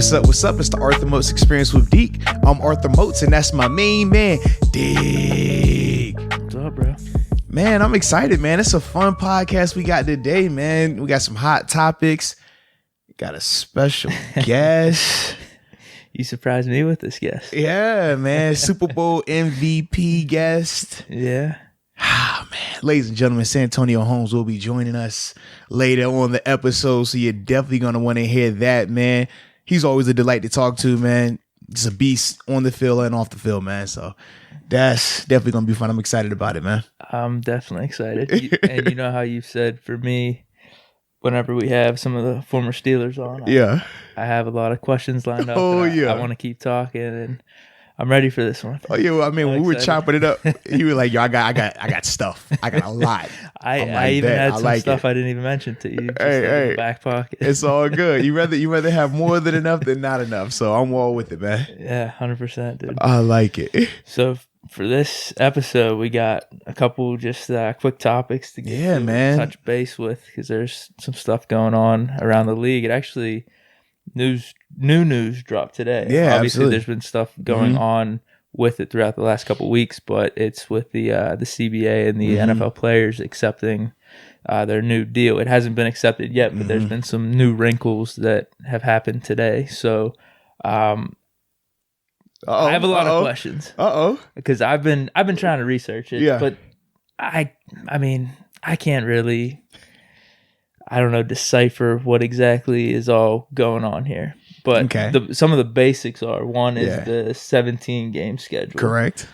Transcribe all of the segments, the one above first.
What's up? What's up? It's the Arthur Moats Experience with Deke. I'm Arthur Moats, and that's my main man, Deke. What's up, bro? Man, I'm excited, man. It's a fun podcast we got today, man. We got some hot topics. We got a special guest. You surprised me with this guest. Yeah, man. Super Bowl MVP guest. Yeah. Ah, man. Ladies and gentlemen, Santonio Holmes will be joining us later on the episode, so you're definitely going to want to hear that, man. He's always a delight to talk to, man. He's a beast on the field and off the field, man. So that's definitely going to be fun. I'm excited about it, man. I'm definitely excited. And you know how you said for me, whenever we have some of the former Steelers on, I have a lot of questions lined up. Oh, yeah. I want to keep talking, and I'm ready for this one. Oh yeah, well, I mean, when we were chopping it up, you were like, "Yo, I got stuff. I got a lot." I even had some stuff I didn't even mention to you. Just in the back pocket. It's all good. You rather have more than enough than not enough. So I'm all with it, man. Yeah, 100%, dude. I like it. So for this episode, we got a couple just quick topics to get touch base with, because there's some stuff going on around the league. It actually new news dropped today. Yeah, obviously absolutely. There's been stuff going on with it throughout the last couple of weeks, but it's with the CBA and the NFL players accepting their new deal. It hasn't been accepted yet, but there's been some new wrinkles that have happened today. So I have a lot of questions. Because I've been trying to research it, but I mean, I can't really, I don't know, decipher what exactly is all going on here. But some of the basics are, one is the 17-game schedule. Correct.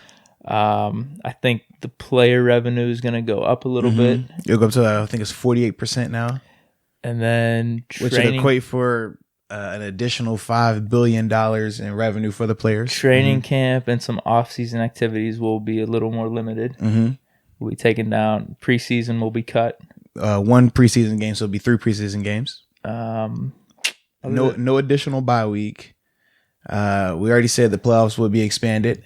I think the player revenue is going to go up a little bit. It'll go up to, I think it's 48% now. And then which would equate for an additional $5 billion in revenue for the players. Training camp and some off-season activities will be a little more limited. We'll be taken down. Preseason will be cut. One preseason game, so it'll be 3 preseason games. No additional bye week. We already said the playoffs will be expanded.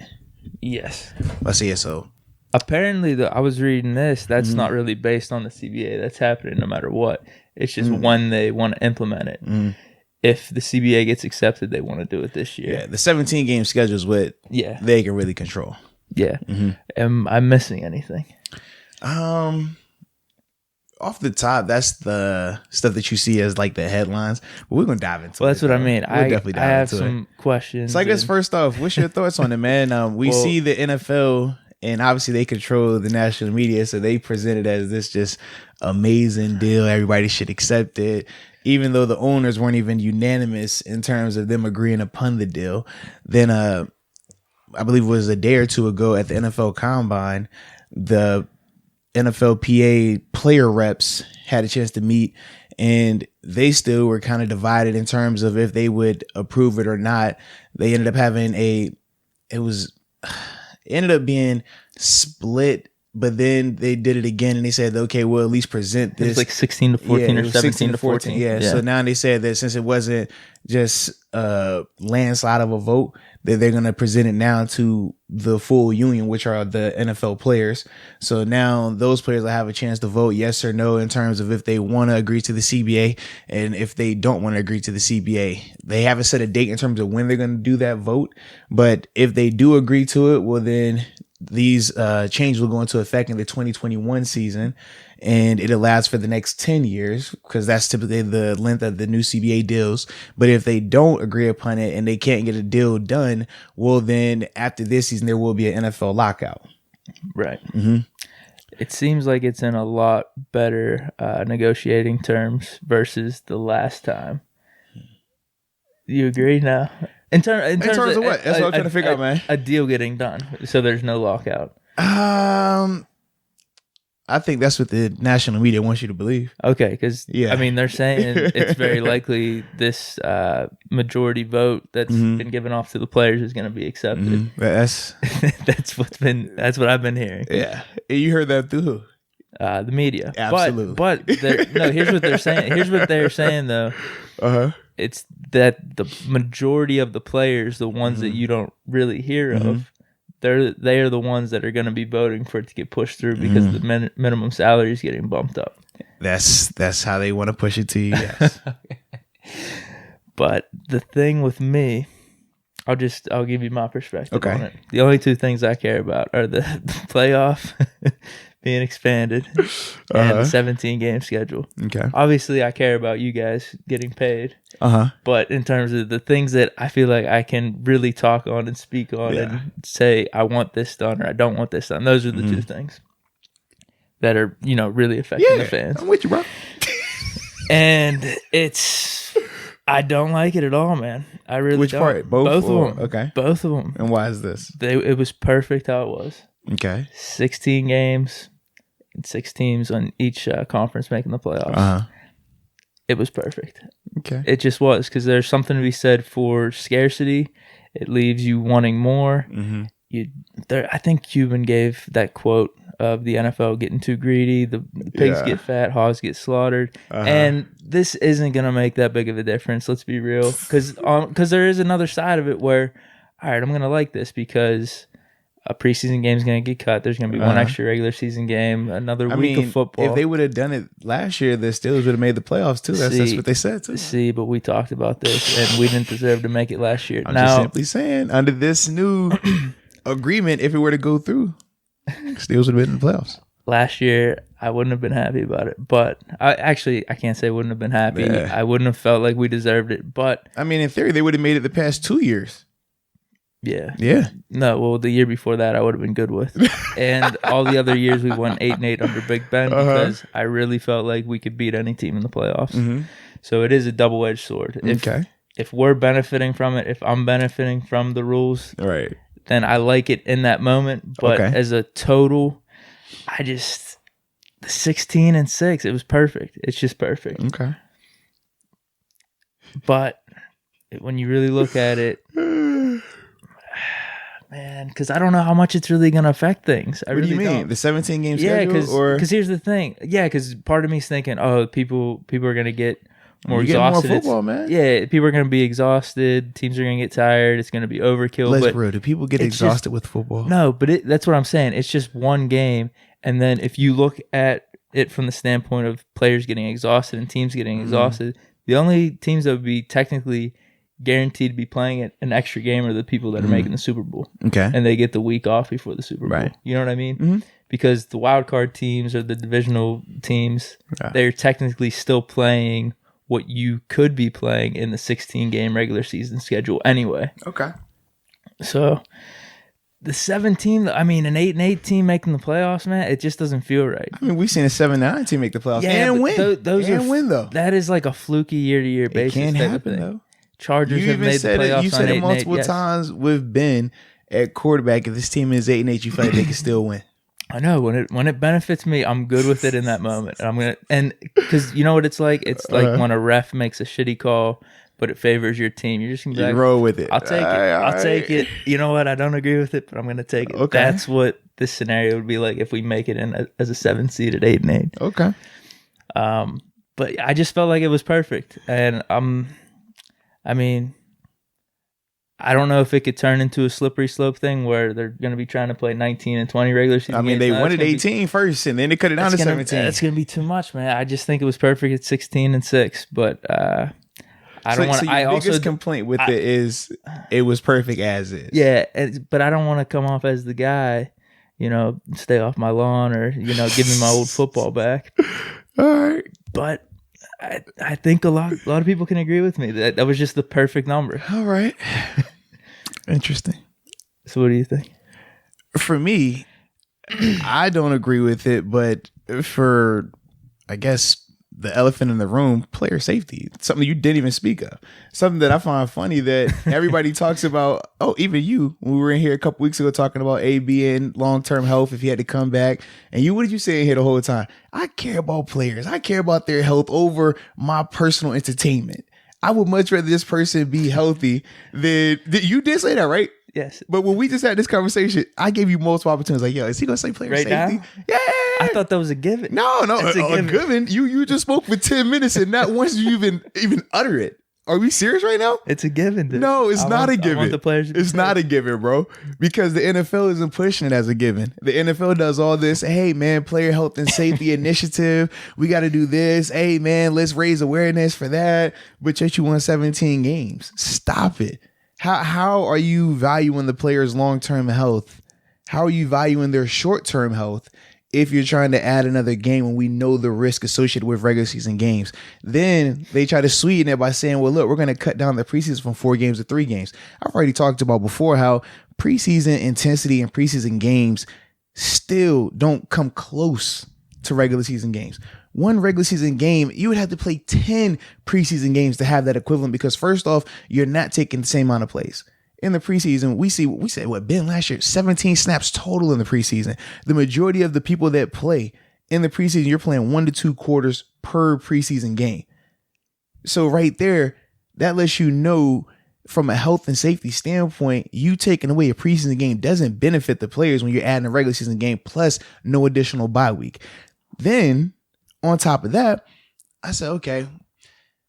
Yes. Let's see it. So apparently, I was reading this. That's not really based on the CBA. That's happening no matter what. It's just when they want to implement it. If the CBA gets accepted, they want to do it this year. Yeah, the 17-game schedule is what they can really control. Yeah. Am I missing anything? Off the top, that's the stuff that you see as like the headlines. But we're gonna dive into it. Well, that's what I mean. We'll definitely dive I have into some questions. So I guess first off, what's your thoughts on it, man? We see the NFL, and obviously they control the national media, so they present it as this just amazing deal. Everybody should accept it, even though the owners weren't even unanimous in terms of them agreeing upon the deal. Then I believe it was a day or two ago at the NFL Combine, the NFLPA player reps had a chance to meet, and they still were kind of divided in terms of if they would approve it or not. They ended up having it ended up being split, but then they did it again and they said, okay, we'll at least present this. It's like 16 to 14 or 17 to 14. Yeah. So now they said that since it wasn't just a landslide of a vote, that they're going to present it now to the full union, which are the NFL players. So now those players will have a chance to vote yes or no in terms of if they want to agree to the CBA and if they don't want to agree to the CBA. They haven't set a date in terms of when they're going to do that vote. But if they do agree to it, well, then these changes will go into effect in the 2021 season, and it lasts for the next 10 years because that's typically the length of the new CBA deals. But if they don't agree upon it and they can't get a deal done, well, then after this season, there will be an NFL lockout. Right. It seems like it's in a lot better negotiating terms versus the last time. You agree now? In terms of what? That's what I'm trying to figure out, man. A deal getting done, so there's no lockout. I think that's what the national media wants you to believe. Okay, because I mean, they're saying it's very likely this majority vote that's been given off to the players is going to be accepted. That's what I've been hearing. Yeah, you heard that through who? The media. Absolutely. But here's what they're saying. Here's what they're saying though. It's that the majority of the players, the ones that you don't really hear of, they are the ones that are going to be voting for it to get pushed through because the minimum salary is getting bumped up. That's how they want to push it to you. Yes. But the thing with me, I'll give you my perspective on it. The only two things I care about are the playoff being expanded and the 17 game schedule. Okay. Obviously, I care about you guys getting paid. But in terms of the things that I feel like I can really talk on and speak on and say I want this done or I don't want this done, those are the two things that are, really affecting the fans. I'm with you, bro. And I don't like it at all, man. I really Which don't. part? Both of them. Okay. Both of them. And why is this? It was perfect how it was. Okay. 16 games and 6 teams on each conference making the playoffs. It was perfect. Okay. It just was, because there's something to be said for scarcity. It leaves you wanting more. I think Cuban gave that quote of the NFL getting too greedy. The pigs get fat, hogs get slaughtered. And this isn't going to make that big of a difference, let's be real. Because there is another side of it where, all right, I'm going to like this because a preseason game is going to get cut. There's going to be one extra regular season game, another week of football. If they would have done it last year, the Steelers would have made the playoffs too. That's what they said too. But we talked about this, and we didn't deserve to make it last year. I'm just simply saying, under this new agreement, if it were to go through, Steelers would have been in the playoffs. Last year, I wouldn't have been happy about it. But I can't say I wouldn't have been happy. Yeah. I wouldn't have felt like we deserved it. But I mean, in theory, they would have made it the past 2 years. Yeah. Yeah. No, well, the year before that, I would have been good with. And all the other years, we won 8-8 under Big Ben because I really felt like we could beat any team in the playoffs. So it is a double-edged sword. If we're benefiting from it, if I'm benefiting from the rules, right, then I like it in that moment. But as a total, the 16-6, it was perfect. It's just perfect. Okay. But when you really look at it, man, because I don't know how much it's really going to affect things. What do you mean? Don't. The 17-game schedule? Because here's the thing. Yeah, because part of me is thinking, people are going to get more exhausted. More football, man. Yeah, people are going to be exhausted. Teams are going to get tired. It's going to be overkill. Let's be real. Do people get exhausted with football? No, but that's what I'm saying. It's just one game. And then if you look at it from the standpoint of players getting exhausted and teams getting exhausted, the only teams that would be technically guaranteed to be playing an extra game are the people that are making the Super Bowl. Okay. And they get the week off before the Super Bowl. Right. You know what I mean? Because the wild card teams or the divisional teams, they're technically still playing what you could be playing in the 16-game regular season schedule anyway. Okay. So the 17, an 8-8 team making the playoffs, man, it just doesn't feel right. I mean, we've seen a 7-9 team make the playoffs and win. Win though. That is like a fluky year-to-year basis. It can't happen though. Chargers have made the playoffs. You said it multiple times with Ben at quarterback. If this team is 8-8, you feel like they can still win. I know when it benefits me, I'm good with it in that moment. And because you know what it's like. It's like when a ref makes a shitty call, but it favors your team. You're just gonna be like, roll with it. I'll take it. I'll take it. You know what? I don't agree with it, but I'm gonna take it. Okay. That's what this scenario would be like if we make it in as a 7 seed at 8-8. Okay. But I just felt like it was perfect, and I don't know if it could turn into a slippery slope thing where they're going to be trying to play 19 and 20 regular season games. They wanted 18 first, and then they cut it down to 17. That's going to be too much, man. I just think it was perfect at 16-6, but I don't want to. So your biggest complaint with it is it was perfect as is. Yeah, but I don't want to come off as the guy, stay off my lawn or, give me my old football back. All right. But I think a lot of people can agree with me that was just the perfect number. All right. Interesting. So what do you think? For me, I don't agree with it, but for, I guess, the elephant in the room, player safety, something you didn't even speak of. Something that I find funny that everybody talks about. Oh, even you, when we were in here a couple weeks ago talking about AB and long-term health, if he had to come back. And what did you say in here the whole time? I care about players. I care about their health over my personal entertainment. I would much rather this person be healthy than you did say that, right? Yes. But when we just had this conversation, I gave you multiple opportunities. Like, yo, is he going to say player safety? Now? Yeah. I thought that was a given. No, a given. You just spoke for 10 minutes and not once you even utter it. Are we serious right now? It's a given. Dude. No, it's not a given. I want the players to be it's safe. not a given, bro. Because the NFL isn't pushing it as a given. The NFL does all this. Hey, man, player health and safety initiative. We got to do this. Hey, man, let's raise awareness for that. But yet you won 17 games. Stop it. How are you valuing the players' long-term health? How are you valuing their short-term health if you're trying to add another game when we know the risk associated with regular season games? Then they try to sweeten it by saying, well, look, we're going to cut down the preseason from 4 games to 3 games. I've already talked about before how preseason intensity and preseason games still don't come close to regular season games. One regular season game, you would have to play 10 preseason games to have that equivalent, because first off, you're not taking the same amount of plays. In the preseason, we said Ben last year, 17 snaps total in the preseason. The majority of the people that play in the preseason, you're playing 1 to 2 quarters per preseason game. So right there, that lets you know from a health and safety standpoint, you taking away a preseason game doesn't benefit the players when you're adding a regular season game plus no additional bye week. Then on top of that, I said, okay,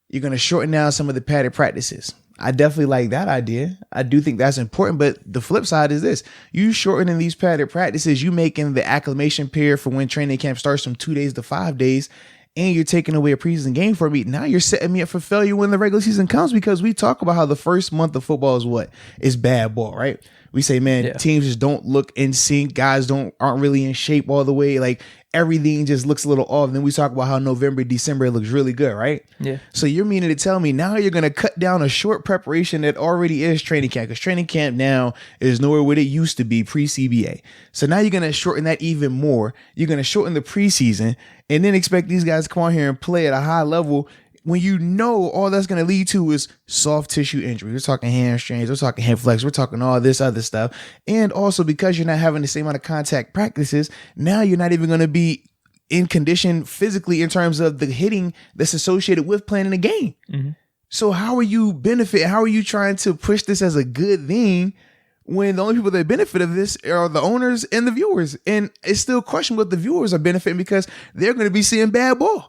you're going to shorten down some of the padded practices. I definitely like that idea. I do think that's important. But the flip side is this. You shortening these padded practices, you making the acclimation period for when training camp starts from 2 days to 5 days, and you're taking away a preseason game for me. Now you're setting me up for failure when the regular season comes, because we talk about how the first month of football is what? It's bad ball, right? We say, man, teams just don't look in sync. Guys aren't really in shape all the way. Like everything just looks a little off. And then we talk about how November, December, it looks really good, right? Yeah. So you're meaning to tell me now you're going to cut down a short preparation that already is training camp, because training camp now is nowhere what it used to be pre-CBA. So now you're going to shorten that even more. You're going to shorten the preseason and then expect these guys to come on here and play at a high level when you know all that's going to lead to is soft tissue injury. We're talking hamstrings, we're talking hip flex, we're talking all this other stuff. And also because you're not having the same amount of contact practices, now you're not even going to be in condition physically in terms of the hitting that's associated with playing in a game. Mm-hmm. So how are you how are you trying to push this as a good thing when the only people that benefit of this are the owners and the viewers? And it's still questionable what the viewers are benefiting, because they're going to be seeing bad ball.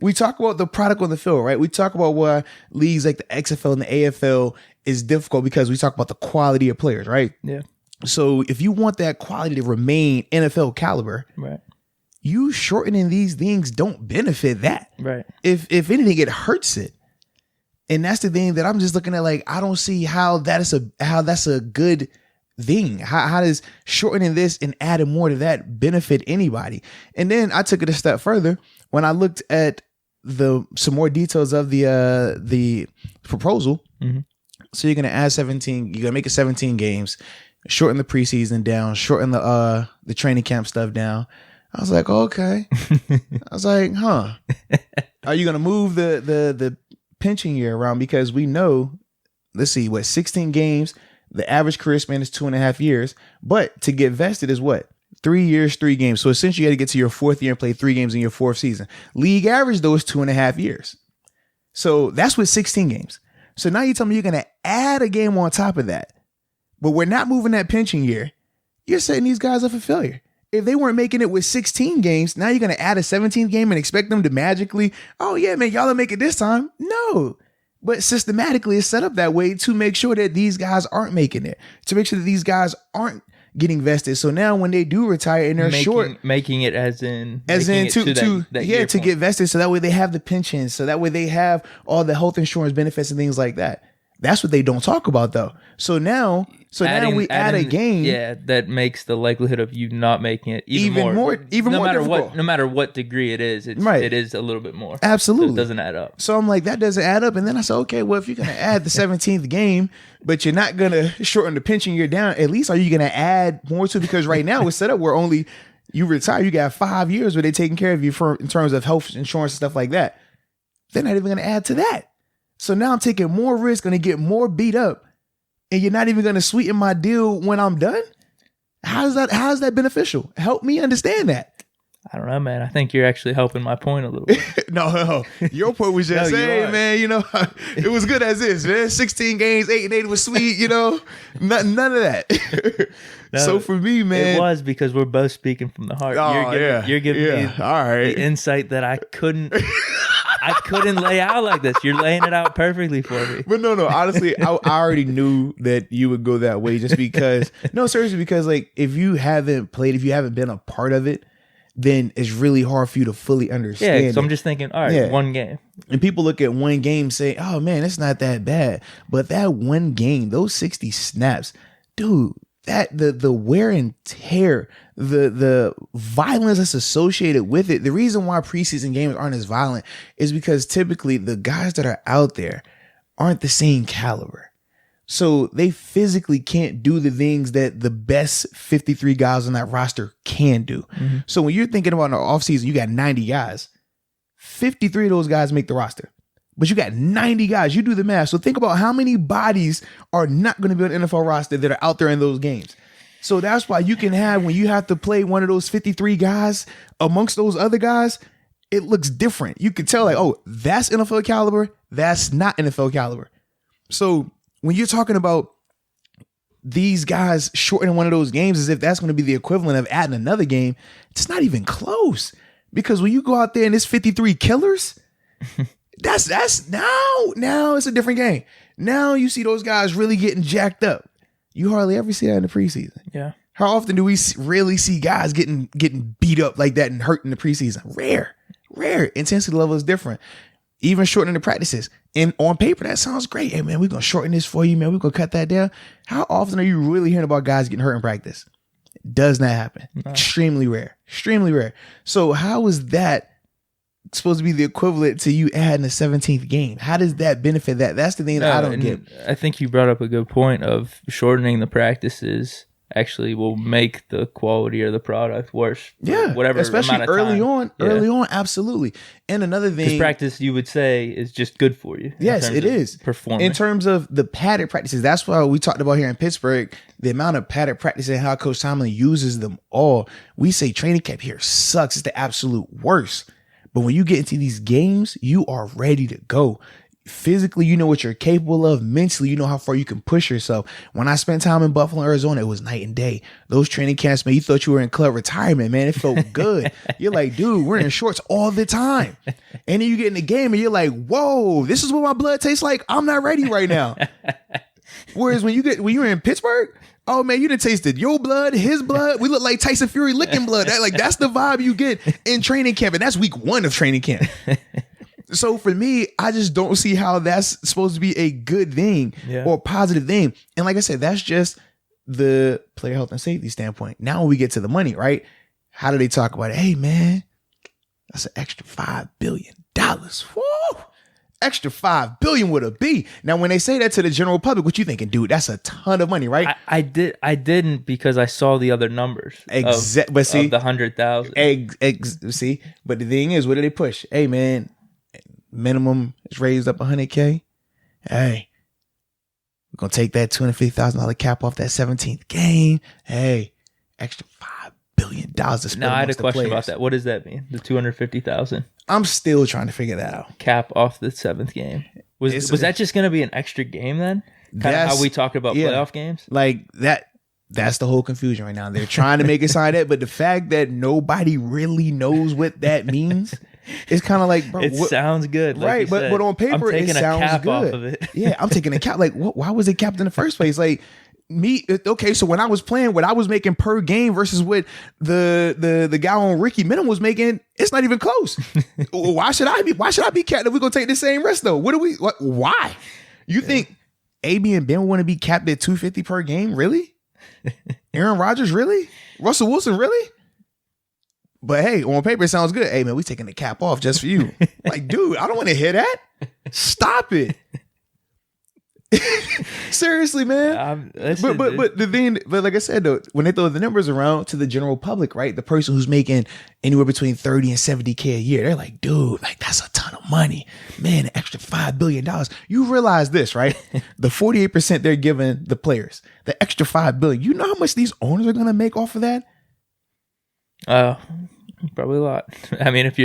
We talk about the product on the field, right? We talk about why leagues like the XFL and the AFL is difficult, because we talk about the quality of players, right? Yeah. So if you want that quality to remain NFL caliber, right, you shortening these things don't benefit that. Right. If anything, it hurts it. And that's the thing that I'm just looking at, like, I don't see how that's a good thing. How does shortening this and adding more to that benefit anybody? And then I took it a step further when I looked at some more details of the proposal. Mm-hmm. So you're gonna add 17. You're gonna make it 17 games, shorten the preseason down, shorten the training camp stuff down. I was like, okay. I was like, huh? Are you gonna move the pension year around? Because we know, let's see, 16 games. The average career span is 2.5 years, but to get vested is what? 3 years, 3 games. So essentially you got to get to your 4th year and play 3 games in your 4th season. League average though is 2.5 years. So that's with 16 games. So now you tell me you're going to add a game on top of that, but we're not moving that pension year. You're setting these guys up for failure. If they weren't making it with 16 games, now you're going to add a 17th game and expect them to magically, oh yeah, man, y'all will make it this time. No. But systematically it's set up that way to make sure that these guys aren't making it, to make sure that these guys aren't getting vested. So now when they do retire and they're making it to get vested, so that way they have the pensions, so that way they have all the health insurance benefits and things like that. That's what they don't talk about though. So now we add a game. Yeah, that makes the likelihood of you not making it even more difficult. No matter what degree it is, it is a little bit more. Absolutely. So it doesn't add up. So I'm like, that doesn't add up. And then I said, okay, well, if you're going to add the 17th game, but you're not going to shorten the pension year down, at least are you going to add more to it? Because right now it's set up where only you retire, you got 5 years where they're taking care of you in terms of health insurance and stuff like that. They're not even going to add to that. So now I'm taking more risk, going to get more beat up, and you're not even going to sweeten my deal when I'm done? How is that beneficial? Help me understand that. I don't know, man. I think you're actually helping my point a little bit. No. Your point was just, hey, man, it was good as is, man. 16 games, 8-8 was sweet, none of that. No, so for me, man. It was because we're both speaking from the heart. Oh, you're giving me all right. the insight that I couldn't I couldn't lay out like this. You're laying it out perfectly for me. But no, honestly, I already knew that you would go that way just because, no, seriously, because like if you haven't played, if you haven't been a part of it, then it's really hard for you to fully understand. Yeah, so I'm just thinking, all right, one game. And people look at one game and say, oh man, it's not that bad. But that one game, those 60 snaps, dude, that the wear and tear, the violence that's associated with it. The reason why preseason games aren't as violent is because typically the guys that are out there aren't the same caliber. So they physically can't do the things that the best 53 guys on that roster can do. Mm-hmm. So when you're thinking about an offseason, you got 90 guys. 53 of those guys make the roster. But you got 90 guys. You do the math. So think about how many bodies are not going to be on the NFL roster that are out there in those games. So that's why you can have, when you have to play one of those 53 guys amongst those other guys, it looks different. You can tell like, oh, that's NFL caliber. That's not NFL caliber. So when you're talking about these guys shortening one of those games as if that's going to be the equivalent of adding another game, it's not even close. Because when you go out there and it's 53 killers, that's now it's a different game. Now you see those guys really getting jacked up. You hardly ever see that in the preseason. Yeah. How often do we really see guys getting beat up like that and hurt in the preseason? Rare. Intensity level is different. Even shortening the practices. And on paper, that sounds great. Hey, man, we're going to shorten this for you, man. We're going to cut that down. How often are you really hearing about guys getting hurt in practice? It does not happen. No. Extremely rare. So how is that supposed to be the equivalent to you adding a 17th game? How does that benefit that? That's the thing that I don't get. I think you brought up a good point of shortening the practices actually will make the quality of the product worse. Yeah, whatever, especially amount of early time. on, absolutely. And another thing, because practice, you would say, is just good for you. Yes, it is. Performance. In terms of the padded practices, that's why we talked about here in Pittsburgh, the amount of padded practices and how Coach Tomlin uses them all. We say training camp here sucks. It's the absolute worst. But when you get into these games, you are ready to go. Physically, you know what you're capable of. Mentally, you know how far you can push yourself. When I spent time in Buffalo, Arizona, it was night and day. Those training camps, man, you thought you were in club retirement, man. It felt good. You're like, dude, we're in shorts all the time. And then you get in the game and you're like, whoa, this is what my blood tastes like. I'm not ready right now. Whereas when you're in Pittsburgh, oh man, you done tasted your blood, his blood. We look like Tyson Fury licking blood. That's the vibe you get in training camp. And that's week 1 of training camp. So for me, I just don't see how that's supposed to be a good thing or a positive thing. And like I said, that's just the player health and safety standpoint. Now when we get to the money, right? How do they talk about it? Hey man, that's an extra $5 billion. Woo! Extra $5 billion with a B. Now, when they say that to the general public, what you thinking, dude? That's a ton of money, right? I didn't because I saw the other numbers. But see, of the 100,000. See, but the thing is, what do they push? Hey, man, minimum is raised up 100K. Hey, we're gonna take that $250,000 cap off that 17th game. Hey, extra $5 billion to spend. Now I had a question about that. What does that mean? The 250,000. I'm still trying to figure that out. Cap off the 7th game. Was that just going to be an extra game then? Kind of how we talk about playoff games? Like that. That's the whole confusion right now. They're trying to make it sound that, but the fact that nobody really knows what that means, it's kind of like, bro, it sounds good, like right? But on paper, it sounds cap good. Off of it. Yeah, I'm taking a cap. Like, why was it capped in the first place? Like, okay, so when I was playing, what I was making per game versus what the guy on Ricky Minimum was making, it's not even close. Why should I be capped if we're gonna take the same risk though? Why? You think AB and Ben want to be capped at $250 per game? Really? Aaron Rodgers, really? Russell Wilson, really? But hey, on paper it sounds good. Hey man, we taking the cap off just for you. Like, dude, I don't want to hear that. Stop it. Seriously, man. But the thing, but like I said though, when they throw the numbers around to the general public, right? The person who's making anywhere between 30 and 70K a year, they're like, dude, like that's a ton of money, man. An extra $5 billion. You realize this, right? The 48% they're giving the players, the extra $5 billion. You know how much these owners are gonna make off of that? Probably a lot. I mean, if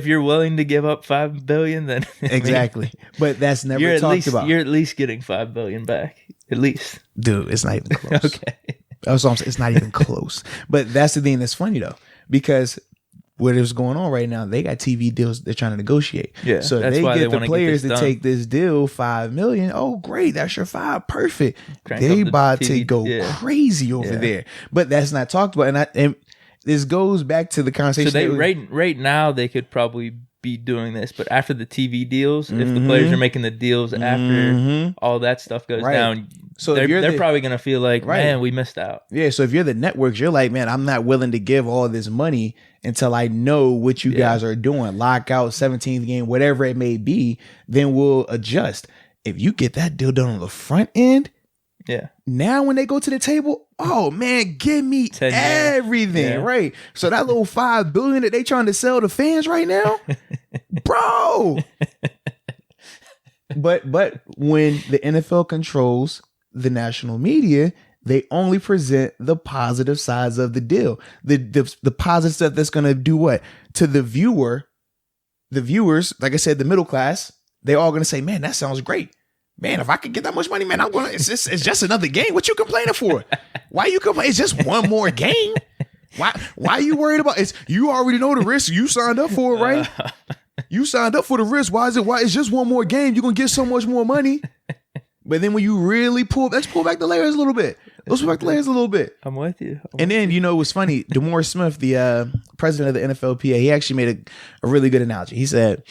you're willing to give up $5 billion, then exactly. But that's never talked about. You're at least getting $5 billion back, at least. Dude, it's not even close. Okay, that's what I'm saying. It's not even close. But that's the thing that's funny though, because what is going on right now, they got TV deals they're trying to negotiate. Yeah, so if they get the players to take this deal, $5 million. Oh, great, that's your $5, perfect. They about to go crazy over there, but that's not talked about. And this goes back to the conversation. So they right now they could probably be doing this, but after the TV deals, if the players are making the deals after all that stuff goes down. So they're probably going to feel like, man, we missed out. Yeah, so if you're the networks, you're like, man, I'm not willing to give all this money until I know what you guys are doing. Lockout, 17th game, whatever it may be, then we'll adjust. If you get that deal done on the front end, now when they go to the table, oh, man, give me everything, right? So that little $5 billion that they trying to sell to fans right now, bro. But when the NFL controls the national media, they only present the positive sides of the deal. The positive stuff that's going to do what? To the viewers, like I said, the middle class, they're all going to say, man, that sounds great. Man, if I could get that much money, man, I'm going to, it's just another game. What you complaining for? Why you complaining? It's just one more game. Why are you worried about it? You already know the risk. You signed up for it, right? You signed up for the risk. Why it's just one more game. You're going to get so much more money. But then when you really let's pull back the layers a little bit. I'm with you. And then, it was funny. DeMaurice Smith, the president of the NFLPA, he actually made a really good analogy. He said,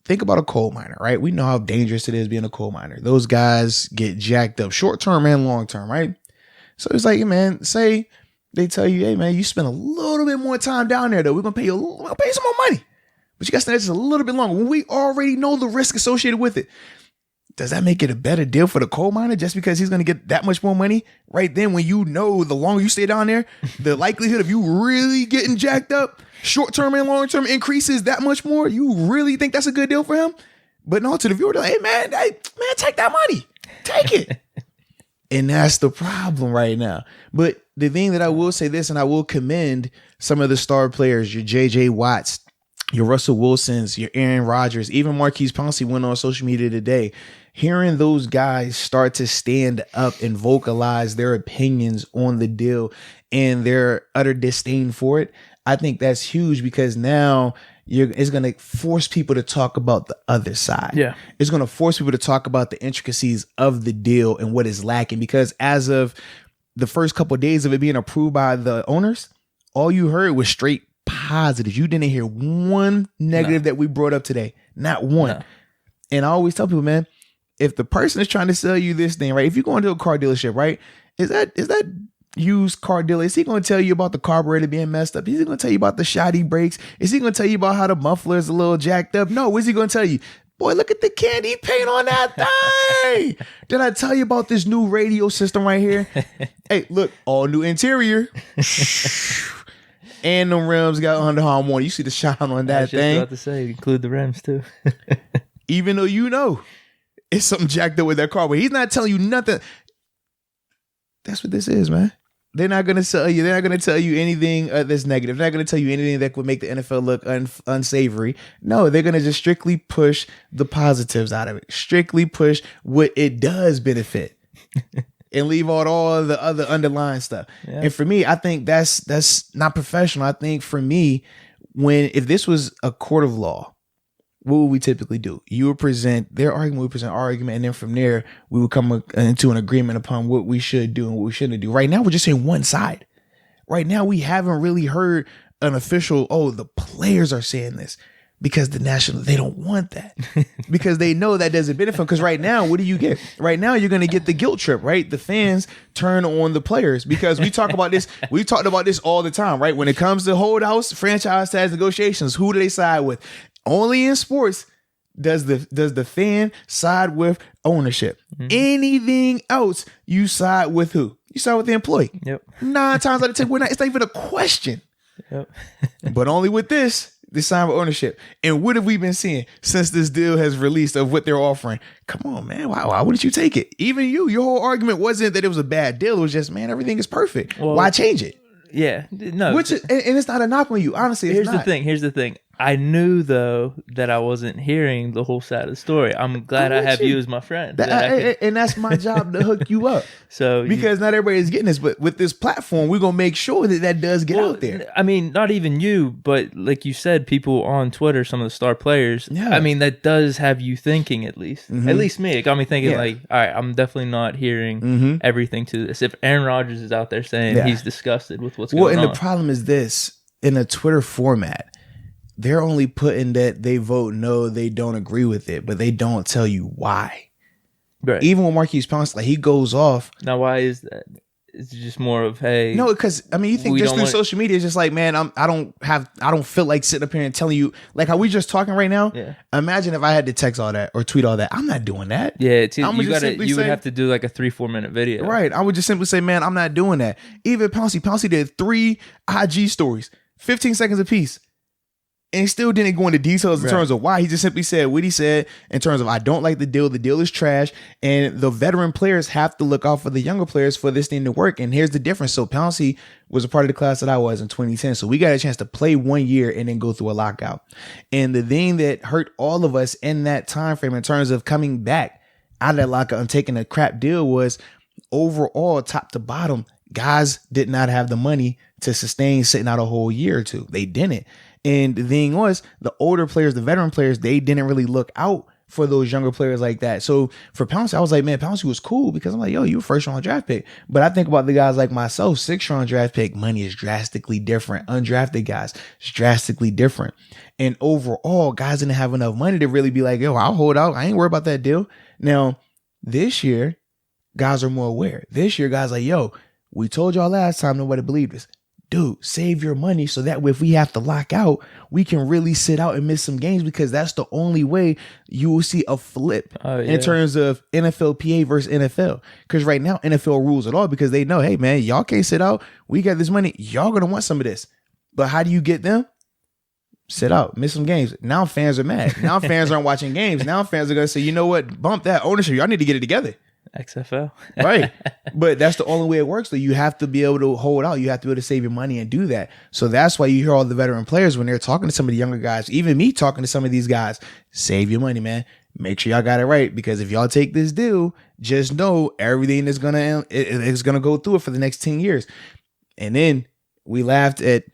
think about a coal miner, right? We know how dangerous it is being a coal miner. Those guys get jacked up short term and long term, right? So it's like, hey, man, say they tell you, hey, man, you spend a little bit more time down there, though. We're going to pay you some more money. But you got to stay there just a little bit longer. When we already know the risk associated with it. Does that make it a better deal for the coal miner just because he's going to get that much more money right then when you know the longer you stay down there, the likelihood of you really getting jacked up, short-term and long-term increases that much more? You really think that's a good deal for him? But no, to the viewer, they're like, hey, man, take that money. Take it. And that's the problem right now. But the thing that I will say this, and I will commend some of the star players, your J.J. Watts, your Russell Wilsons, your Aaron Rodgers, even Marquise Pouncey went on social media today. Hearing those guys start to stand up and vocalize their opinions on the deal and their utter disdain for it, I think that's huge because now it's going to force people to talk about the other side. Yeah. It's going to force people to talk about the intricacies of the deal and what is lacking, because as of the first couple of days of it being approved by the owners, all you heard was straight positive. You didn't hear one negative that we brought up today. Not one. No. And I always tell people, man, if the person is trying to sell you this thing, right? If you go into a car dealership, right? Is that used car dealer? Is he going to tell you about the carburetor being messed up? Is he going to tell you about the shoddy brakes? Is he going to tell you about how the muffler is a little jacked up? No. What is he going to tell you? Boy, look at the candy paint on that thing. Did I tell you about this new radio system right here? Hey, look, all new interior. And the rims got under harmony. You see the shine on that thing. I was just about to say, include the rims too. Even though it's something jacked up with that car, but he's not telling you nothing. That's what this is, man. They're not going to sell you. They're not going to tell you anything that's negative. They're not going to tell you anything that would make the NFL look unsavory. No, they're going to just strictly push the positives out of it. Strictly push what it does benefit. And leave out all the other underlying stuff. Yeah. And for me, I think that's not professional. I think for me, if this was a court of law, what would we typically do? You would present their argument, we would present our argument, and then from there, we would come into an agreement upon what we should do and what we shouldn't do. Right now, we're just saying one side. Right now, we haven't really heard an official, the players are saying this. Because they don't want that. Because they know that doesn't benefit them. Because right now, what do you get? Right now, you're going to get the guilt trip, right? The fans turn on the players because we talk about this. We talked about this all the time, right? When it comes to holdouts, franchise tags negotiations, who do they side with? Only in sports does the fan side with ownership. Mm-hmm. Anything else, you side with who? You side with the employee. Yep. 9 times out of 10, it's not even a question. Yep. But only with this sign of ownership. And what have we been seeing since this deal has released of what they're offering? Come on, man. Why wouldn't you take it? Even your whole argument wasn't that it was a bad deal. It was just, man, everything is perfect. Well, why change it? Yeah. No. And it's not a knock on you. Honestly, Here's the thing. I knew though that I wasn't hearing the whole side of the story. I'm glad I have you as my friend. And that's my job to hook you up. So because not everybody is getting this, but with this platform, we're gonna make sure that does get out there. I mean, not even you, but like you said, people on Twitter, some of the star players. Yeah. I mean, that does have you thinking at least. At least me. It got me thinking like, all right, I'm definitely not hearing everything to this. If Aaron Rodgers is out there saying he's disgusted with what's going on. Well, and the problem is this, in a Twitter format, they're only putting that they vote no, they don't agree with it, but they don't tell you why. Right. Even with Marquise Pouncey, like he goes off. Now, why is that? It's just more of, hey. No, because I mean, you think just through social media, it's just like, man, I don't feel like sitting up here and telling you, like how we just talking right now. Yeah. Imagine if I had to text all that or tweet all that. I'm not doing that. Yeah, you would have to do like a 3-4 minute video. Right. I would just simply say, man, I'm not doing that. Even Pouncey did 3 IG stories, 15 seconds apiece. And he still didn't go into details in terms of why. He just simply said what he said in terms of, I don't like the deal. The deal is trash. And the veteran players have to look out for the younger players for this thing to work. And here's the difference. So Pouncey was a part of the class that I was in 2010. So we got a chance to play 1 year and then go through a lockout. And the thing that hurt all of us in that time frame in terms of coming back out of that lockout and taking a crap deal was overall, top to bottom, guys did not have the money to sustain sitting out a whole year or two. They didn't. And the thing was, the older players, the veteran players, they didn't really look out for those younger players like that. So for Pouncey, I was like, man, Pouncey was cool because I'm like, yo, you a first round draft pick. But I think about the guys like myself, 6th round draft pick, money is drastically different. Undrafted guys, it's drastically different. And overall, guys didn't have enough money to really be like, yo, I'll hold out. I ain't worried about that deal. Now, this year, guys are more aware. This year, guys like, yo, we told y'all last time, nobody believed us. Dude, save your money so that way if we have to lock out, we can really sit out and miss some games because that's the only way you will see a flip in terms of NFLPA versus NFL. Because right now, NFL rules it all because they know, hey, man, y'all can't sit out. We got this money. Y'all going to want some of this. But how do you get them? Sit out, miss some games. Now fans are mad. Now fans aren't watching games. Now fans are going to say, you know what? Bump that ownership. Y'all need to get it together. XFL. Right. But that's the only way it works. Though you have to be able to hold out. You have to be able to save your money and do that. So that's why you hear all the veteran players when they're talking to some of the younger guys, even me talking to some of these guys, save your money, man. Make sure y'all got it right. Because if y'all take this deal, just know everything is gonna go through it for the next 10 years. And then we laughed at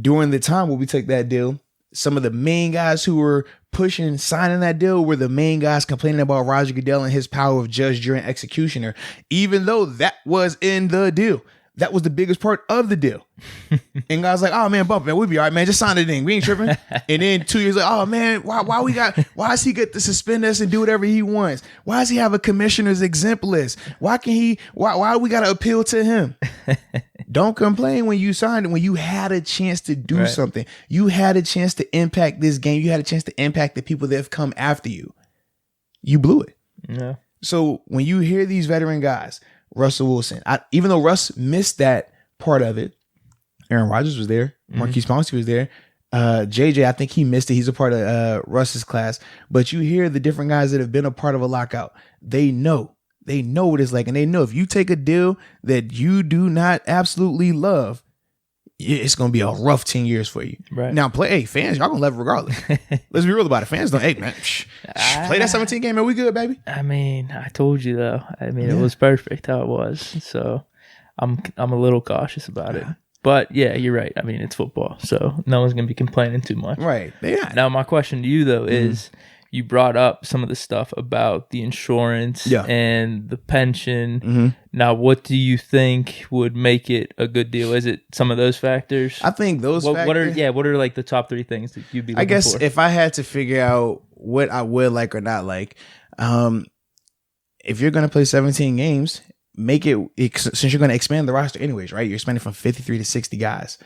during the time when we took that deal, some of the main guys who were pushing, signing that deal were the main guys complaining about Roger Goodell and his power of judge, jury, and executioner, even though that was in the deal. That was the biggest part of the deal. And guys like, oh man, bump, man, we'll be all right, man. Just sign the thing. We ain't tripping. And then 2 years like, oh man, why does he get to suspend us and do whatever he wants? Why does he have a commissioner's exempt list? Why we got to appeal to him? Don't complain when you signed it, when you had a chance to do something. You had a chance to impact this game. You had a chance to impact the people that have come after you. You blew it. Yeah. So when you hear these veteran guys, Russell Wilson, even though Russ missed that part of it, Aaron Rodgers was there. Marquise Pouncey was there. JJ, I think he missed it. He's a part of Russ's class. But you hear the different guys that have been a part of a lockout. They know what it's like. And they know if you take a deal that you do not absolutely love, it's going to be a rough 10 years for you. Right. Now, fans, y'all going to love it regardless. Let's be real about it. Fans don't, hey, man, play that 17 game, man. We good, baby. I mean, I told you, though. I mean, it was perfect how it was. So I'm a little cautious about it. But, yeah, you're right. I mean, it's football. So no one's going to be complaining too much. Right. Yeah. Now, my question to you, though, is you brought up some of the stuff about the insurance and the pension. Now, what do you think would make it a good deal? Is it some of those factors? I think those factors. What are like the top 3 things that you'd be looking for? I guess if I had to figure out what I would like or not like, if you're going to play 17 games, make it, since you're going to expand the roster anyways, right? You're expanding from 53 to 60 guys.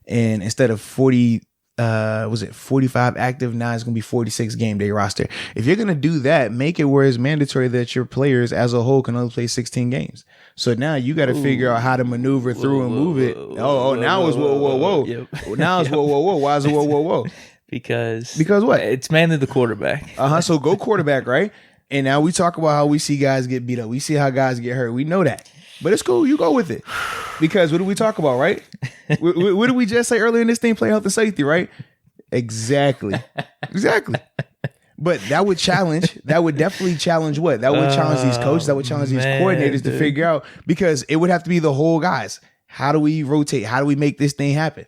And instead of 45 active, now it's going to be 46 game day roster. If you're going to do that, make it where it's mandatory that your players as a whole can only play 16 games. So now you got to figure out how to maneuver through and move it. Now it's whoa. Yep. Now it's whoa. Why is it whoa? Because what? It's mainly the quarterback. So go quarterback, right? And now we talk about how we see guys get beat up. We see how guys get hurt. We know that. But it's cool. You go with it. Because what do we talk about, right? What did we just say earlier in this thing? Play health and safety, right? Exactly. But that would definitely challenge what? That would challenge these coaches, that would challenge these coordinators to figure out, because it would have to be the whole guys. How do we rotate? How do we make this thing happen?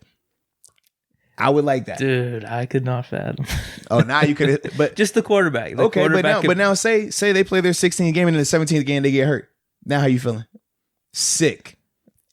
I would like that. Dude, I could not fathom. Oh, now you could, but just the quarterback. But now say they play their 16th game and in the 17th game they get hurt. Now how you feeling? Sick.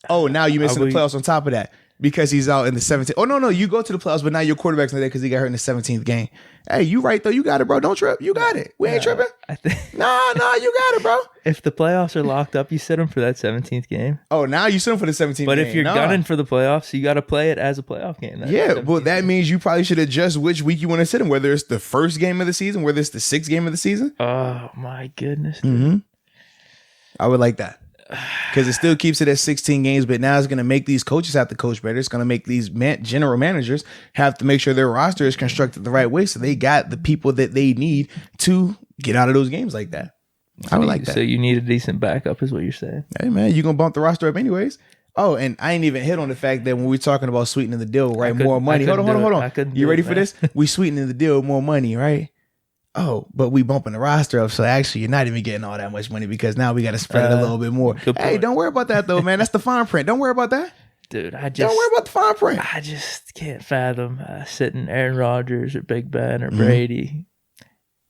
Oh, now you missing the playoffs on top of that because he's out in the 17th. Oh, no, you go to the playoffs, but now your quarterback's not there because he got hurt in the 17th game. Hey, you right though. You got it, bro. Don't trip. You got it. We ain't tripping. Nah, you got it, bro. If the playoffs are locked up, you sit him for that 17th game. Oh, now you sit him for the 17th game. But if you're gunning for the playoffs, you got to play it as a playoff game. Well, that means you probably should adjust which week you want to sit him, whether it's the first game of the season, whether it's the 6th game of the season. Oh, my goodness. Mm-hmm. I would like that. Because it still keeps it at 16 games, but now it's going to make these coaches have to coach better. It's going to make these general managers have to make sure their roster is constructed the right way, so they got the people that they need to get out of those games like that. I would like that. So you need a decent backup is what you're saying. Hey, man, you're going to bump the roster up anyways. Oh, and I ain't even hit on the fact that when we're talking about sweetening the deal, right? More money. Hold on. You ready for this? We sweetening the deal, more money, right? Oh, but we bumping the roster up, so actually you're not even getting all that much money because now we got to spread it a little bit more. Hey, don't worry about that though, man. That's the fine print. Don't worry about that. Dude, don't worry about the fine print. I just can't fathom sitting Aaron Rodgers or Big Ben or Brady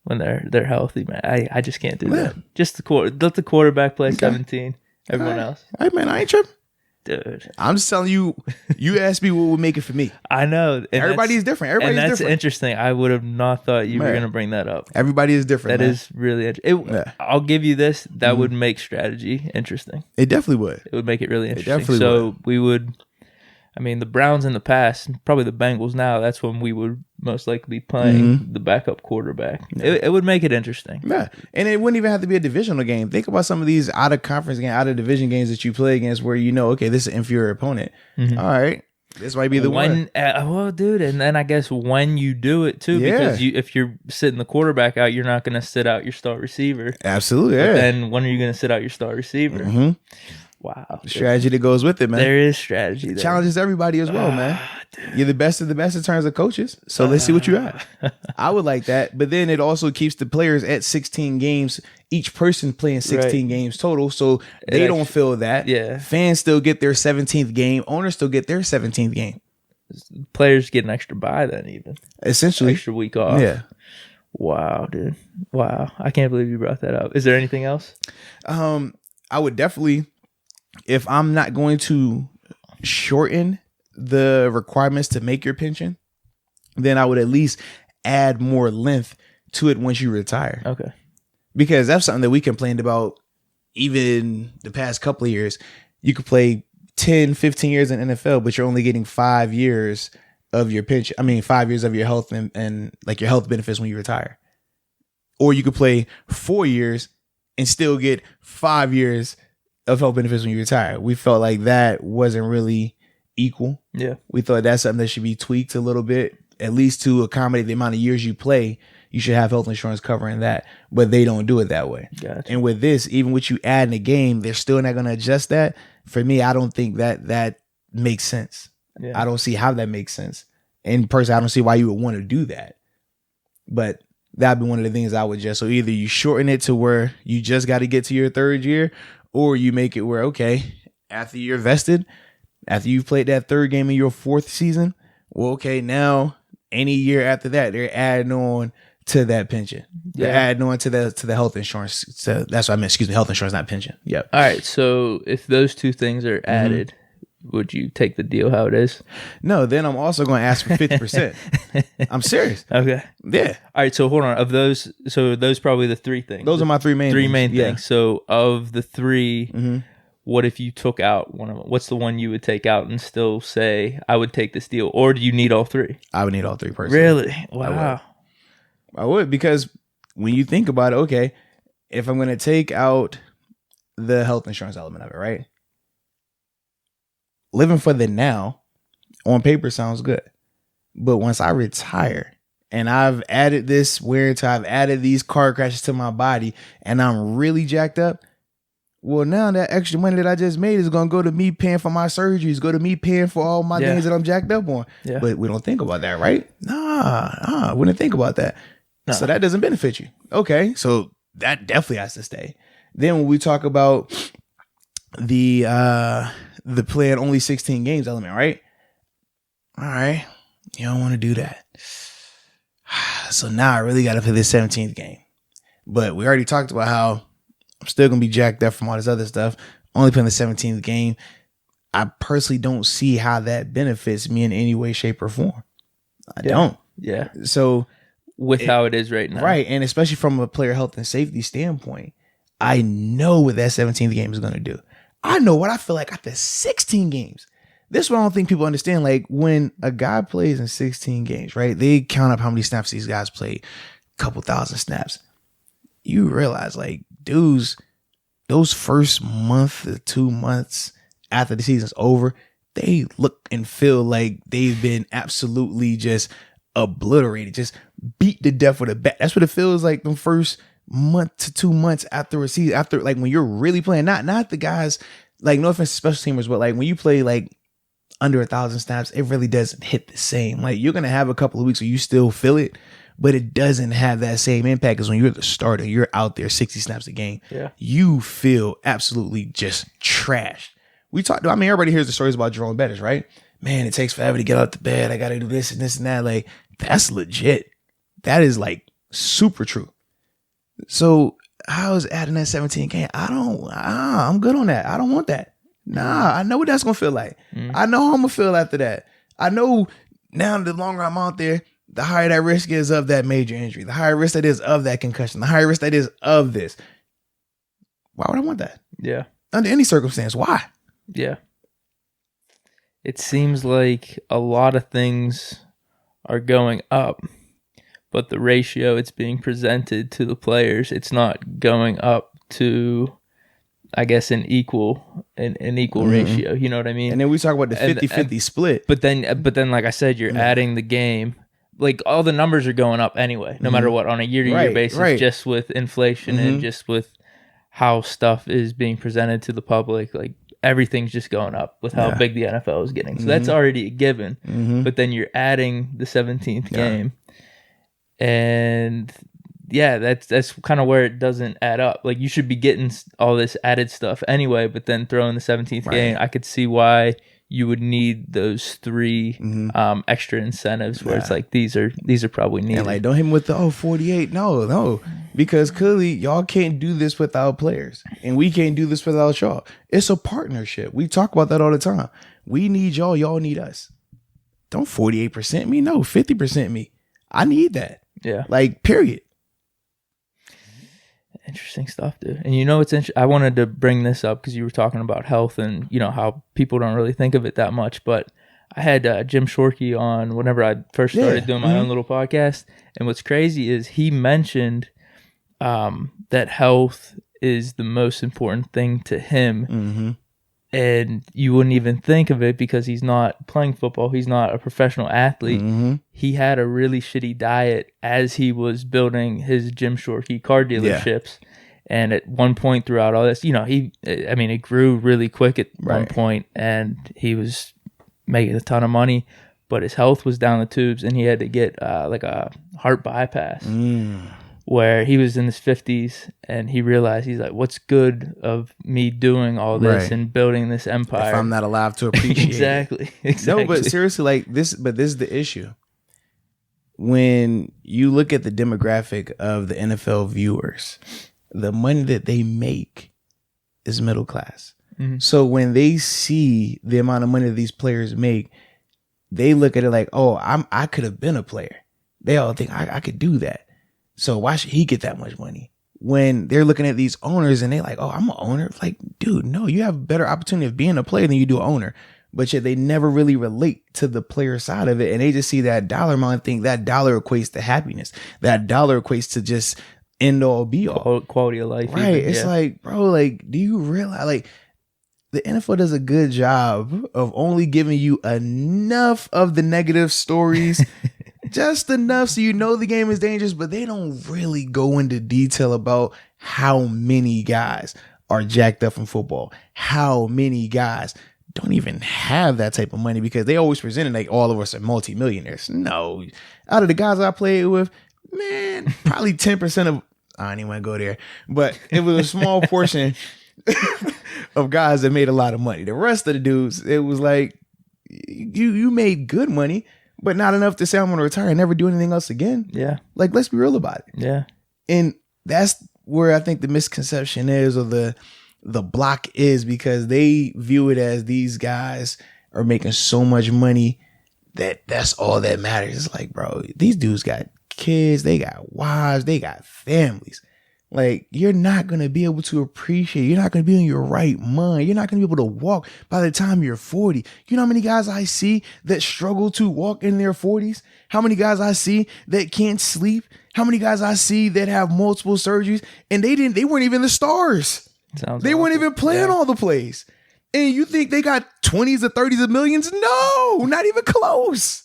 when they're healthy, man. I just can't do that. Just let the quarterback play 17. Everyone else. Hey, man, I ain't tripping. Dude, I'm just telling you. You asked me what would make it for me. I know. Everybody's different. That's interesting. I would have not thought you were going to bring that up. Everybody is different. That is really interesting. I'll give you this. That would make strategy interesting. It definitely would. It would make it really interesting. We would. I mean, the Browns in the past, probably the Bengals now, that's when we would most likely be playing the backup quarterback. It would make it interesting. Yeah. And it wouldn't even have to be a divisional game. Think about some of these out of conference games, out of division games that you play against where you know, okay, this is an inferior opponent. All right. This might be the one. Well, dude, and then I guess when you do it too, because if you're sitting the quarterback out, you're not going to sit out your star receiver. Absolutely. But then when are you going to sit out your star receiver? Wow. Strategy that goes with it, man. There is strategy there. Challenges everybody as well, man. Dude. You're the best of the best in terms of coaches. So let's see what you have. I would like that. But then it also keeps the players at 16 games, each person playing 16 games total. So they don't feel that. Yeah. Fans still get their 17th game. Owners still get their 17th game. Players get an extra bye then even. Essentially. Extra week off. Yeah. Wow, dude. Wow. I can't believe you brought that up. Is there anything else? I would definitely... If I'm not going to shorten the requirements to make your pension, then I would at least add more length to it once you retire. Okay. Because that's something that we complained about even the past couple of years. You could play 10, 15 years in NFL, but you're only getting 5 years of your pension. 5 years of your health and like your health benefits when you retire. Or you could play 4 years and still get 5 years of health benefits when you retire. We felt like that wasn't really equal. Yeah. We thought that's something that should be tweaked a little bit, at least to accommodate the amount of years you play. You should have health insurance covering that, but they don't do it that way. Gotcha. And with this, even with you adding a game, they're still not going to adjust that. For me, I don't think that makes sense. Yeah. I don't see how that makes sense. And personally, I don't see why you would want to do that. But that'd be one of the things I would just, so either you shorten it to where you just got to get to your 3rd year, or you make it where, okay, after you're vested, after you've played that 3rd game in your 4th season, well, okay, now any year after that, they're adding on to that pension. They're adding on to the health insurance. So that's what I meant. Excuse me, health insurance, not pension. Yep. All right. So if those two things are added, would you take the deal how it is? No, then I'm also going to ask for 50%. I'm serious. Okay. Yeah. All right. So hold on. Of those, so those probably the 3 things. Those are my 3 main things. Yeah. So of the 3, what if you took out one of them? What's the one you would take out and still say, I would take this deal? Or do you need all 3? I would need all 3 personally. Really? Wow. I would, because when you think about it, okay, if I'm going to take out the health insurance element of it, right? Living for the now on paper sounds good. But once I retire and I've added this wear and tear, I've added these car crashes to my body and I'm really jacked up, well, now that extra money that I just made is going to go to me paying for my surgeries, go to me paying for all my things that I'm jacked up on. Yeah. But we don't think about that, right? Nah, we didn't think about that. No. So that doesn't benefit you. Okay, so that definitely has to stay. Then when we talk about the playing only 16 games element, right? All right, you don't want to do that. So now I really got to play this 17th game. But we already talked about how I'm still going to be jacked up from all this other stuff. Only playing the 17th game. I personally don't see how that benefits me in any way, shape, or form. I don't. Yeah. So with how it is right now. Right. And especially from a player health and safety standpoint, I know what that 17th game is going to do. I know what I feel like after 16 games. This is what I don't think people understand. Like when a guy plays in 16 games, right? They count up how many snaps these guys played. A couple thousand snaps. You realize like dudes, those first month to 2 months after the season's over, they look and feel like they've been absolutely just obliterated, just beat to death with a bat. That's what it feels like the first month to 2 months after a season, after like when you're really playing, not the guys, like no offense to special teamers, but like when you play like under 1,000 snaps, it really doesn't hit the same. Like you're going to have a couple of weeks where you still feel it, but it doesn't have that same impact as when you're the starter, you're out there 60 snaps a game. Yeah. You feel absolutely just trashed. Everybody hears the stories about Jerome Bettis, right? Man, it takes forever to get out the bed. I got to do this and this and that. Like that's legit. That is like super true. So how is adding that 17 game? I'm good on that. I don't want that. Nah, I know what that's going to feel like. I know how I'm going to feel after that. I know now the longer I'm out there, the higher that risk is of that major injury, the higher risk that is of that concussion, the higher risk that is of this. Why would I want that? Yeah. Under any circumstance, why? Yeah. It seems like a lot of things are going up, but the ratio it's being presented to the players, it's not going up to, I guess, an equal ratio. You know what I mean? And then we talk about the 50-50 split. But then, like I said, you're adding the game. Like all the numbers are going up anyway, no matter what, on a year-to-year basis, just with inflation and just with how stuff is being presented to the public. Like everything's just going up with how big the NFL is getting. So that's already a given. But then you're adding the 17th game. And yeah, that's kind of where it doesn't add up. Like you should be getting all this added stuff anyway, but then throwing the 17th game, I could see why you would need those three extra incentives where it's like these are probably needed. And like don't hit me with the 48. No. Because clearly y'all can't do this without players. And we can't do this without y'all. It's a partnership. We talk about that all the time. We need y'all need us. Don't 48% me. No, 50% me. I need that. Yeah. Like, period. Interesting stuff, dude. And you know, it's I wanted to bring this up because you were talking about health and, you know, how people don't really think of it that much. But I had Jim Shorkey on whenever I first started doing my own little podcast. And what's crazy is he mentioned that health is the most important thing to him. And you wouldn't even think of it because he's not playing football. He's not a professional athlete. He had a really shitty diet as he was building his Jim Shorkey car dealerships. And at one point throughout all this, you know, it grew really quick at one point and he was making a ton of money, but his health was down the tubes and he had to get like a heart bypass. Where he was in his 50s and he realized, he's like, what's good of me doing all this and building this empire if I'm not alive to appreciate exactly. No, but seriously, like this is the issue. When you look at the demographic of the NFL viewers, the money that they make is middle class. So when they see the amount of money that these players make, they look at it like, oh, I could have been a player. They all think I could do that. So why should he get that much money? When they're looking at these owners and they like, oh, I'm an owner. Like, dude, no, you have a better opportunity of being a player than you do an owner. But yet they never really relate to the player side of it. And they just see that dollar amount and think that dollar equates to happiness. That dollar equates to just end all be all. Quality of life. Right. It's like, bro, like, do you realize, like, the NFL does a good job of only giving you enough of the negative stories just enough so you know the game is dangerous, but they don't really go into detail about how many guys are jacked up from football. How many guys don't even have that type of money because they always presented like all of us are multimillionaires. No, out of the guys I played with, man, probably 10% of, I don't even want to go there, but it was a small portion of guys that made a lot of money. The rest of the dudes, it was like, you made good money, but not enough to say I'm going to retire and never do anything else again. Yeah. Like, let's be real about it. Yeah. And that's where I think the misconception is, or the block is, because they view it as these guys are making so much money that's all that matters. It's like, bro, these dudes got kids, they got wives, they got families. Like, you're not going to be able to appreciate, you're not going to be in your right mind. You're not going to be able to walk by the time you're 40. You know how many guys I see that struggle to walk in their 40s? How many guys I see that can't sleep? How many guys I see that have multiple surgeries and they weren't even the stars. They weren't even playing all the plays. And you think they got 20s or 30s of millions? No, not even close.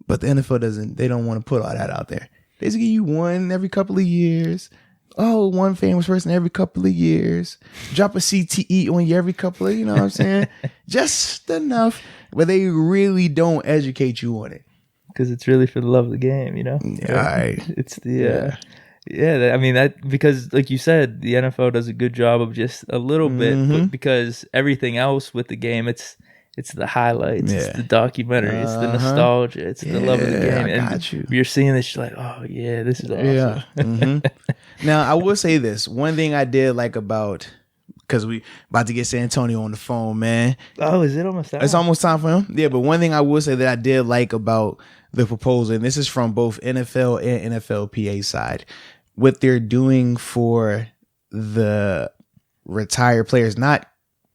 But the NFL they don't want to put all that out there. They just give you one every couple of years. Oh, one famous person every couple of years. Drop a CTE on you every couple of, you know what I'm saying? Just enough. But they really don't educate you on it. Because it's really for the love of the game, you know? Yeah, all right. It's the, I mean, that, because like you said, the NFL does a good job of just a little bit, but because everything else with the game, it's the highlights, it's the documentary, it's the nostalgia, it's the love of the game. And you're seeing this, you're like, oh yeah, this is awesome. Yeah. Now, I will say this. One thing I did like about, because we about to get Santonio on the phone, man. Oh, is it almost time? It's almost time for him. Yeah, but one thing I will say that I did like about the proposal, and this is from both NFL and NFLPA side, what they're doing for the retired players, not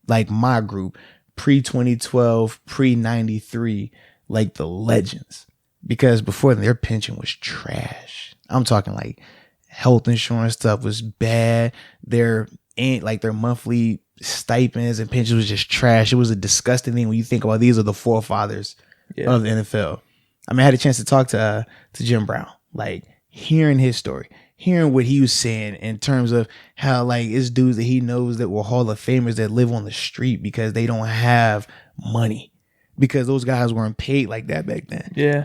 like my group, pre-2012, pre-93, like the legends. Because before their pension was trash. I'm talking like health insurance stuff was bad. Their monthly stipends and pensions was just trash. It was a disgusting thing when you think about these are the forefathers of the NFL. I mean, I had a chance to talk to Jim Brown, like hearing his story, hearing what he was saying in terms of how like it's dudes that he knows that were Hall of Famers that live on the street because they don't have money, because those guys weren't paid like that back then. Yeah.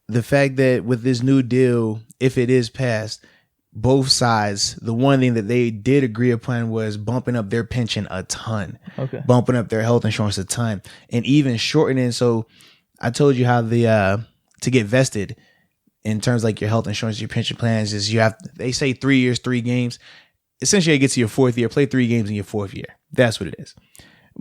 The fact that with this new deal, if it is passed, both sides, the one thing that they did agree upon was bumping up their pension a ton, bumping up their health insurance a ton, and even shortening. So I told you how to get vested in terms like your health insurance, your pension plans is they say 3 years, 3 games. Essentially, it gets to your 4th year, play 3 games in your 4th year. That's what it is.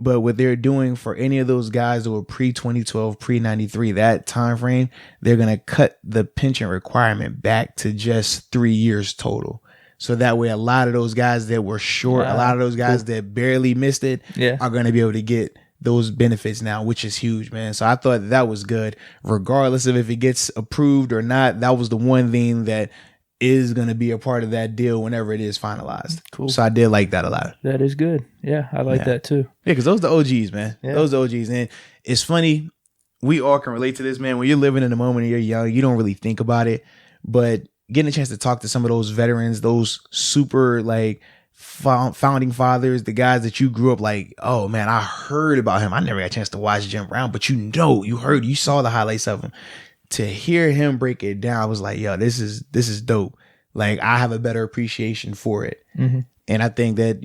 But what they're doing for any of those guys that were pre-2012, pre-93, that time frame, they're going to cut the pension requirement back to just 3 years total. So that way, a lot of those guys that were short, a lot of those guys that barely missed it are going to be able to get those benefits now, which is huge, man. So I thought that was good. Regardless of if it gets approved or not, that was the one thing that is going to be a part of that deal whenever it is finalized. Cool. So I did like that a lot. That is good. Yeah, I like that too. Yeah, because those are the OGs, man. Yeah. Those are the OGs. And it's funny, we all can relate to this, man. When you're living in the moment and you're young, you don't really think about it. But getting a chance to talk to some of those veterans, those super like founding fathers, the guys that you grew up like, oh man, I heard about him. I never got a chance to watch Jim Brown, but you saw the highlights of him. To hear him break it down, I was like, yo, this is dope. Like, I have a better appreciation for it. Mm-hmm. And I think that,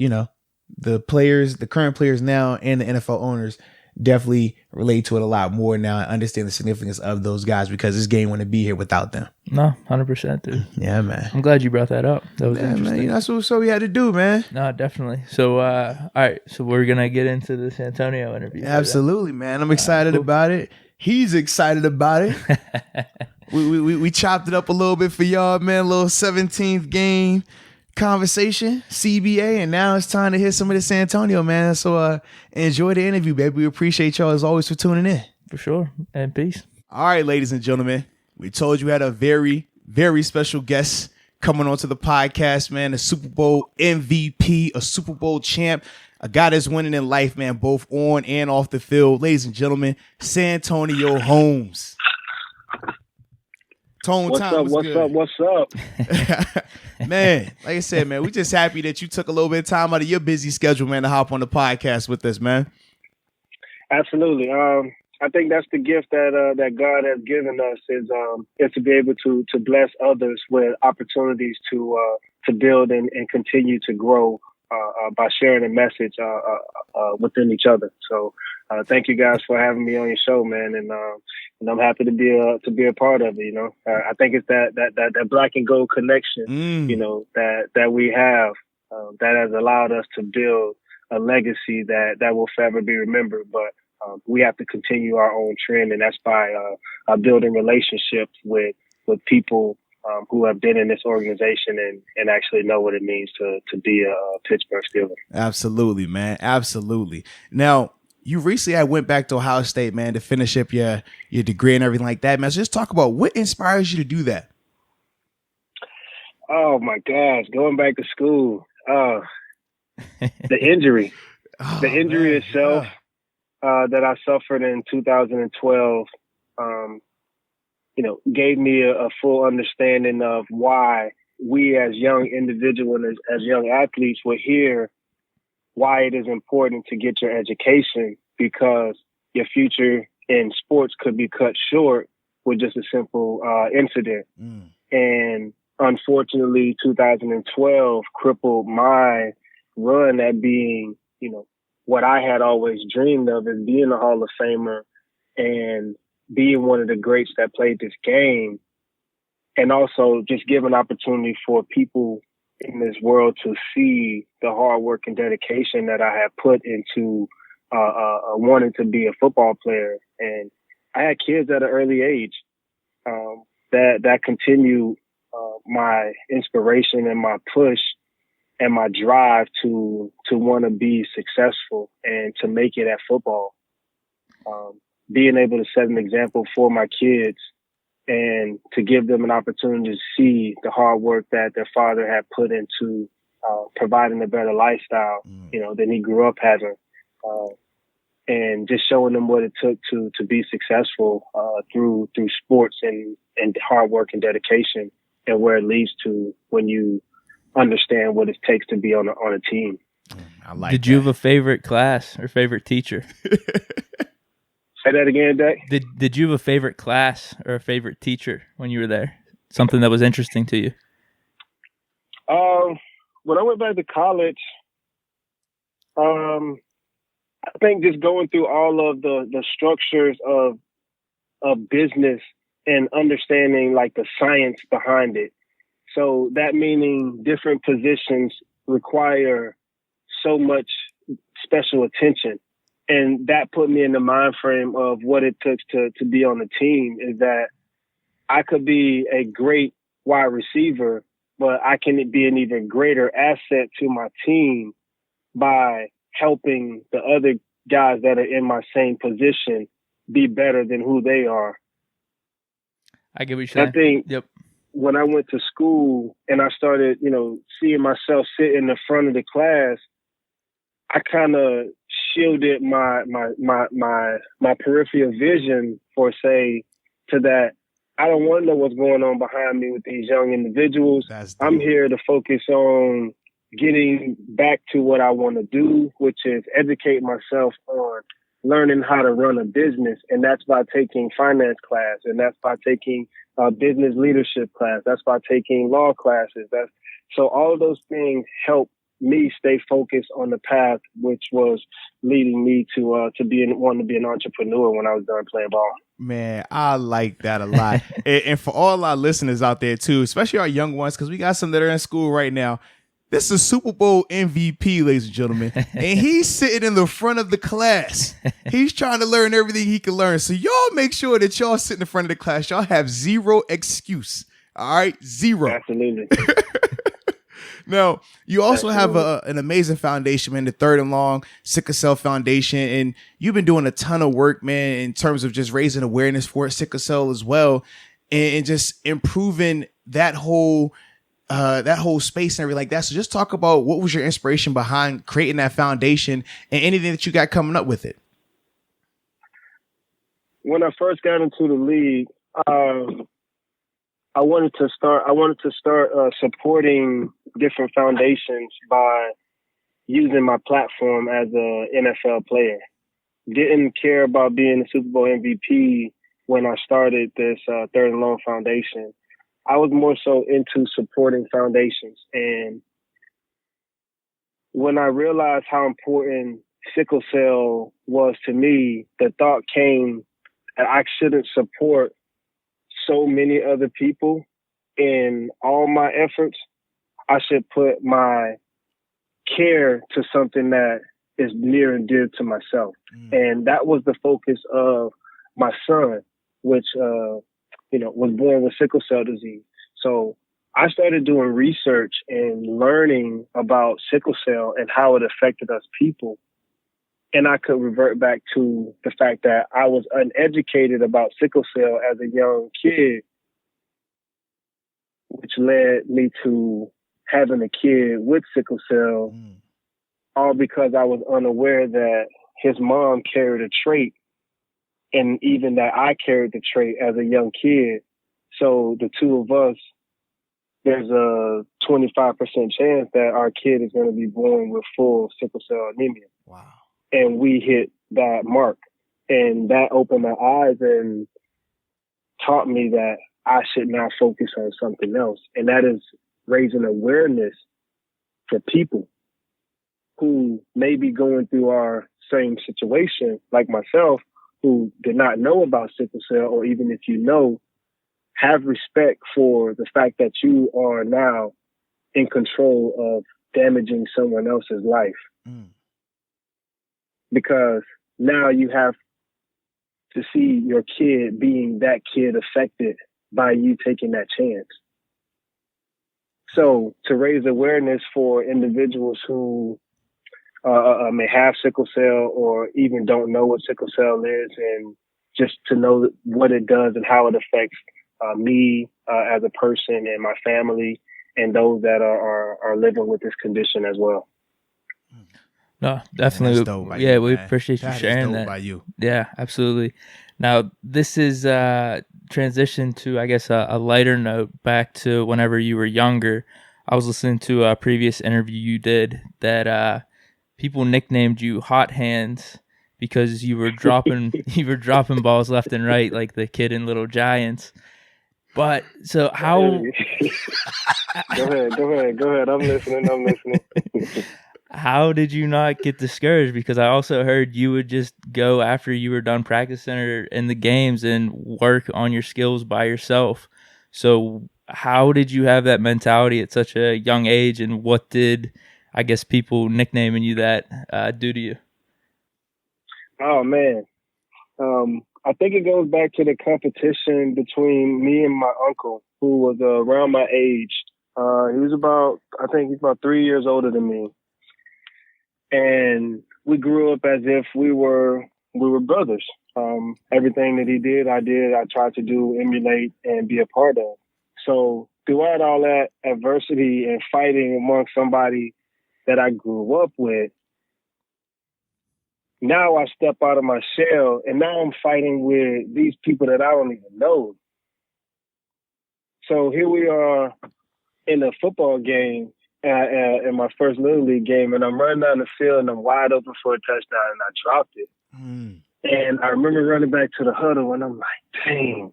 the current players now and the NFL owners definitely relate to it a lot more now and understand the significance of those guys, because this game wouldn't be here without them. No, 100%, dude. Yeah, man. I'm glad you brought that up. That was interesting. Man, that's what we had to do, man. No, definitely. So, all right. So we're going to get into this Santonio interview. Absolutely, man. I'm excited about it. He's excited about it. we chopped it up a little bit for y'all, man. A little 17th game conversation, CBA, and now it's time to hit some of the Santonio, man. So enjoy the interview, baby. We appreciate y'all as always for tuning in. For sure. And peace. All right, ladies and gentlemen, we told you we had a very, very special guest coming onto the podcast, man. A Super Bowl MVP, a Super Bowl champ. A guy that's winning in life, man, both on and off the field. Ladies and gentlemen, Santonio Holmes. Tone What's time up? was What's good. up? What's up? Man, like I said, man, we just happy that you took a little bit of time out of your busy schedule, man, to hop on the podcast with us, man. Absolutely. I think that's the gift that God has given us is to be able to bless others with opportunities to build and continue to grow by sharing a message within each other. So thank you guys for having me on your show, man, and I'm happy to be a part of it. You know, I think it's that black and gold connection, you know, that we have that has allowed us to build a legacy that will forever be remembered. But we have to continue our own trend, and that's by building relationships with people who have been in this organization and actually know what it means to be a Pittsburgh Steeler. Absolutely, man. Absolutely. Now, you recently went back to Ohio State, man, to finish up your degree and everything like that, man. So just talk about what inspires you to do that. Oh my gosh, going back to school. The injury. The injury itself that I suffered in 2012, you know, gave me a full understanding of why we as young individuals, as young athletes, were here, why it is important to get your education, because your future in sports could be cut short with just a simple incident. And unfortunately, 2012 crippled my run at being, you know, what I had always dreamed of as being a Hall of Famer and being one of the greats that played this game, and also just give an opportunity for people in this world to see the hard work and dedication that I have put into wanting to be a football player. And I had kids at an early age that continue my inspiration and my push and my drive to want to be successful and to make it at football. Being able to set an example for my kids and to give them an opportunity to see the hard work that their father had put into providing a better lifestyle, you know, than he grew up having, and just showing them what it took to be successful through sports and hard work and dedication, and where it leads to when you understand what it takes to be on a team. I like. Did you have a favorite class or favorite teacher? Say that again, Deke. Did you have a favorite class or a favorite teacher when you were there? Something that was interesting to you? When I went back to college, I think just going through all of the structures of business and understanding like the science behind it. So that meaning different positions require so much special attention. And that put me in the mind frame of what it took to be on the team, is that I could be a great wide receiver, but I can be an even greater asset to my team by helping the other guys that are in my same position be better than who they are. I get what you're saying. I think Yep. When I went to school and I started, you know, seeing myself sit in the front of the class, I kind of shielded my peripheral vision for say to that. I don't want to know what's going on behind me with these young individuals. I'm here to focus on getting back to what I want to do, which is educate myself on learning how to run a business. And that's by taking finance class, and that's by taking business leadership class. That's by taking law classes. So all of those things help me stay focused on the path, which was leading me to wanting to be an entrepreneur when I was done playing ball. Man, I like that a lot. and for all our listeners out there too, especially our young ones, because we got some that are in school right now. This is Super Bowl MVP, ladies and gentlemen, and he's sitting in the front of the class. He's trying to learn everything he can learn. So y'all make sure that y'all sit in the front of the class. Y'all have zero excuse. All right, zero. Absolutely. Now, you also have an amazing foundation, man, the Third and Long Sickle Cell Foundation, and you've been doing a ton of work, man, in terms of just raising awareness for sickle cell as well, and just improving that whole space and everything like that. So just talk about what was your inspiration behind creating that foundation and anything that you got coming up with it. When I first got into the league, I wanted to start supporting different foundations by using my platform as a NFL player. Didn't care about being a Super Bowl MVP when I started this Third and Long Foundation. I was more so into supporting foundations. And when I realized how important sickle cell was to me, the thought came that I shouldn't support so many other people in all my efforts. I should put my care to something that is near and dear to myself. And that was the focus of my son, which, was born with sickle cell disease. So I started doing research and learning about sickle cell and how it affected us people. And I could revert back to the fact that I was uneducated about sickle cell as a young kid, which led me to having a kid with sickle cell, all because I was unaware that his mom carried a trait, and even that I carried the trait as a young kid. So the two of us, there's a 25% chance that our kid is going to be born with full sickle cell anemia. Wow. And we hit that mark. And that opened my eyes and taught me that I should now focus on something else. And that is raising awareness for people who may be going through our same situation, like myself, who did not know about sickle cell, or even if you know, have respect for the fact that you are now in control of damaging someone else's life. Because now you have to see your kid being that kid affected by you taking that chance. So to raise awareness for individuals who may have sickle cell or even don't know what sickle cell is, and just to know what it does and how it affects me as a person and my family and those that are living with this condition as well. No, definitely. Yeah, we appreciate you sharing that. By you. Yeah, absolutely. Now, this is transition to, I guess, a lighter note back to whenever you were younger. I was listening to a previous interview you did that people nicknamed you Hot Hands because you were dropping balls left and right like the kid in Little Giants. But so how? Go ahead. I'm listening. How did you not get discouraged? Because I also heard you would just go after you were done practicing or in the games and work on your skills by yourself. So how did you have that mentality at such a young age, and what did, I guess, people nicknaming you that do to you? Oh, man. I think it goes back to the competition between me and my uncle, who was around my age. He's about 3 years older than me. And we grew up as if we were brothers. Everything that he did, I did. I tried to do, emulate, and be a part of. So throughout all that adversity and fighting among somebody that I grew up with, now I step out of my shell, and now I'm fighting with these people that I don't even know. So here we are in a football game, in my first Little League game, and I'm running down the field, and I'm wide open for a touchdown, and I dropped it. And I remember running back to the huddle, and I'm like, dang,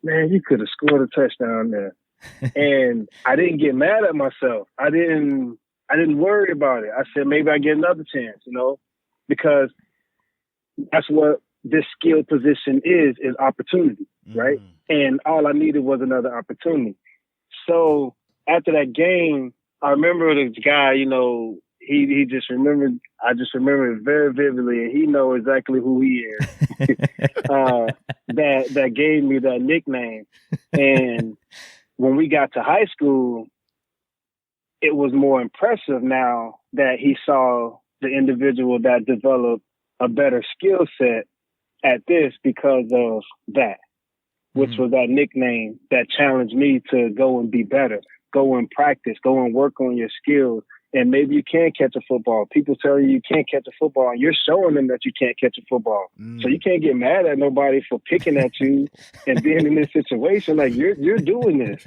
man, you could have scored a touchdown there. And I didn't get mad at myself. I didn't worry about it. I said, maybe I get another chance, because that's what this skill position is opportunity, right? And all I needed was another opportunity. So after that game, I remember this guy, he just remembered, I just remember it very vividly, and he knows exactly who he is. That gave me that nickname. And when we got to high school, it was more impressive now that he saw the individual that developed a better skill set at this because of that, which was that nickname that challenged me to go and be better, go and practice, go and work on your skills, and maybe you can't catch a football. People tell you can't catch a football, and you're showing them that you can't catch a football. So you can't get mad at nobody for picking at you and being in this situation. Like, you're doing this.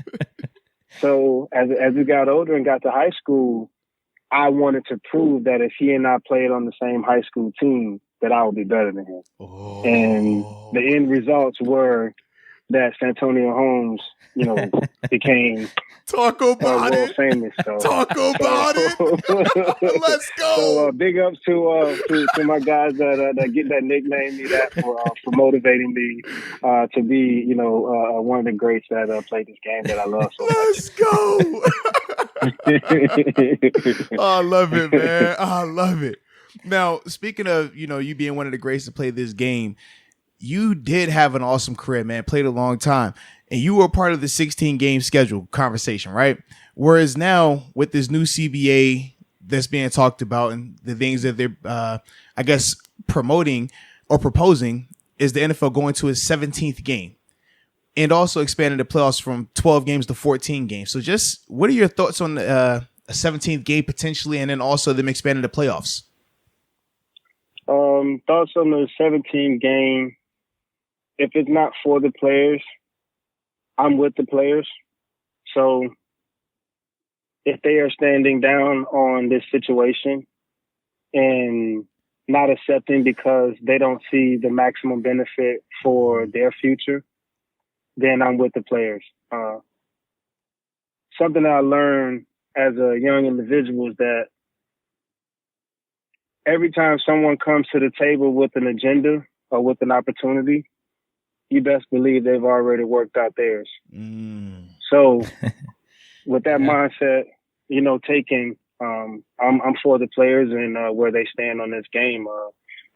So as we got older and got to high school, I wanted to prove that if he and I played on the same high school team, that I would be better than him. Oh. And the end results were that Santonio Holmes, became talk about world famous. So, talk about it. Let's go. So big ups to my guys that get that nickname me that for motivating me to be one of the greats that played this game that I love so much. Let's go. I love it, man. I love it. Now, speaking of you being one of the greats to play this game, you did have an awesome career, man. Played a long time. And you were part of the 16-game schedule conversation, right? Whereas now, with this new CBA that's being talked about and the things that they're, promoting or proposing is the NFL going to its 17th game and also expanding the playoffs from 12 games to 14 games. So just what are your thoughts on a 17th game potentially and then also them expanding the playoffs? Thoughts on the 17th game. If it's not for the players, I'm with the players. So if they are standing down on this situation and not accepting because they don't see the maximum benefit for their future, then I'm with the players. Something that I learned as a young individual is that every time someone comes to the table with an agenda or with an opportunity, you best believe they've already worked out theirs. So with that mindset, taking, I'm for the players and where they stand on this game.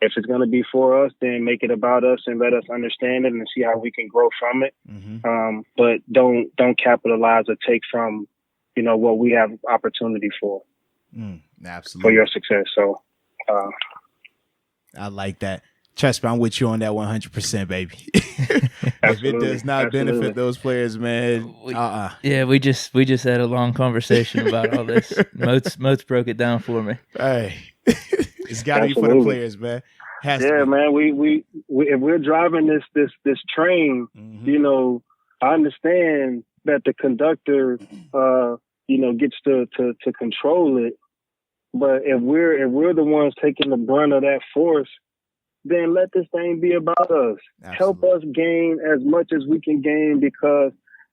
If it's going to be for us, then make it about us and let us understand it and see how we can grow from it. But don't capitalize or take from, what we have opportunity for. Absolutely. For your success. So I like that. Trust me, I'm with you on that 100%, baby. If it does not benefit those players, man, Yeah, we just had a long conversation about all this. Moats broke it down for me. Hey, it's got to be for the players, man. Man. We if we're driving this train, I understand that the conductor, gets to control it. But if we're the ones taking the brunt of that force, then let this thing be about us. Absolutely. Help us gain as much as we can gain because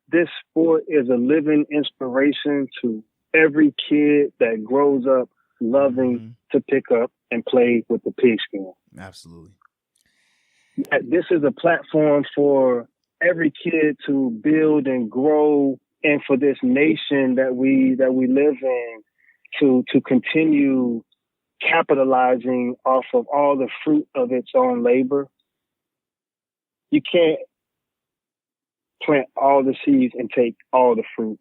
this sport is a living inspiration to every kid that grows up loving to pick up and play with the pigskin. Absolutely. This is a platform for every kid to build and grow and for this nation that we live in to continue capitalizing off of all the fruit of its own labor. You can't plant all the seeds and take all the fruit.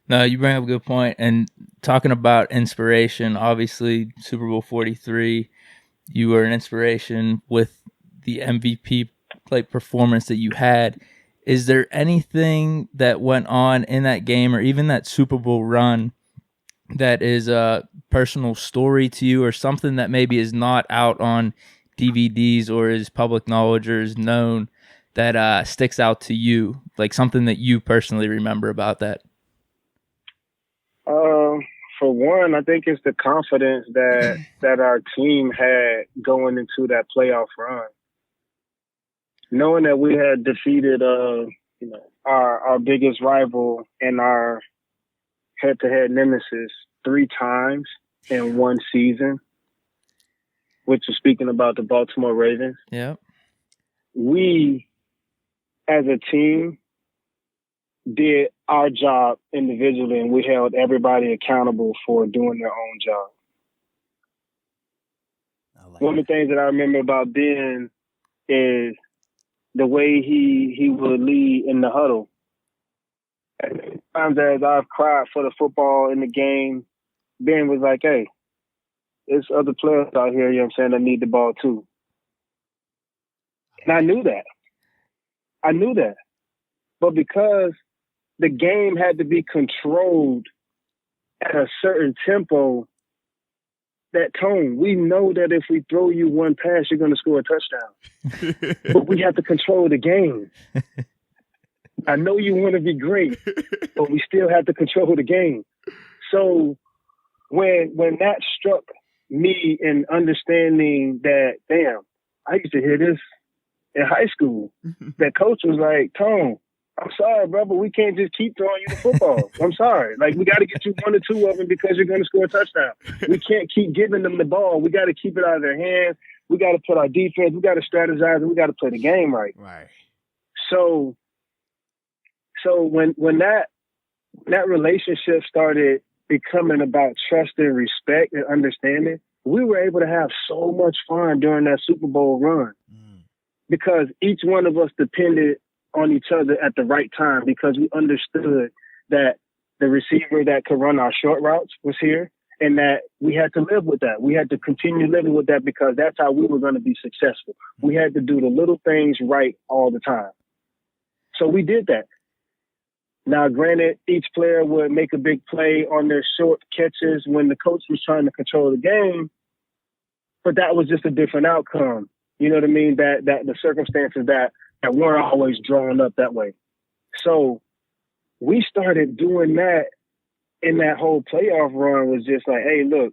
No, you bring up a good point. And talking about inspiration, obviously Super Bowl 43, you were an inspiration with the MVP performance that you had. Is there anything that went on in that game or even that Super Bowl run that is a personal story to you or something that maybe is not out on DVDs or is public knowledge or is known that sticks out to you, like something that you personally remember about that? For one, I think it's the confidence that our team had going into that playoff run. Knowing that we had defeated our biggest rival and our head-to-head nemesis 3 times in one season, which is speaking about the Baltimore Ravens. Yeah. We, as a team, did our job individually, and we held everybody accountable for doing their own job. One of the things that I remember about Ben is the way he would lead in the huddle. Times as I've cried for the football in the game, Ben was like, hey, there's other players out here, you know what I'm saying, that need the ball too. And I knew that. But because the game had to be controlled at a certain tempo, that tone, we know that if we throw you one pass, you're going to score a touchdown. But we have to control the game. I know you want to be great, but we still have to control the game. So when that struck me in understanding that, damn, I used to hear this in high school. That coach was like, Tone, I'm sorry, bro, but we can't just keep throwing you the football. I'm sorry. Like, we got to get you 1 or 2 of them because you're going to score a touchdown. We can't keep giving them the ball. We got to keep it out of their hands. We got to put our defense. We got to strategize, and we got to play the game right. Right. So when that relationship started becoming about trust and respect and understanding, we were able to have so much fun during that Super Bowl run because each one of us depended on each other at the right time because we understood that the receiver that could run our short routes was here and that we had to live with that. We had to continue living with that because that's how we were going to be successful. We had to do the little things right all the time. So we did that. Now, granted, each player would make a big play on their short catches when the coach was trying to control the game, but that was just a different outcome. You know what I mean? That the circumstances that weren't always drawn up that way. So we started doing that, and that whole playoff run was just like, hey, look,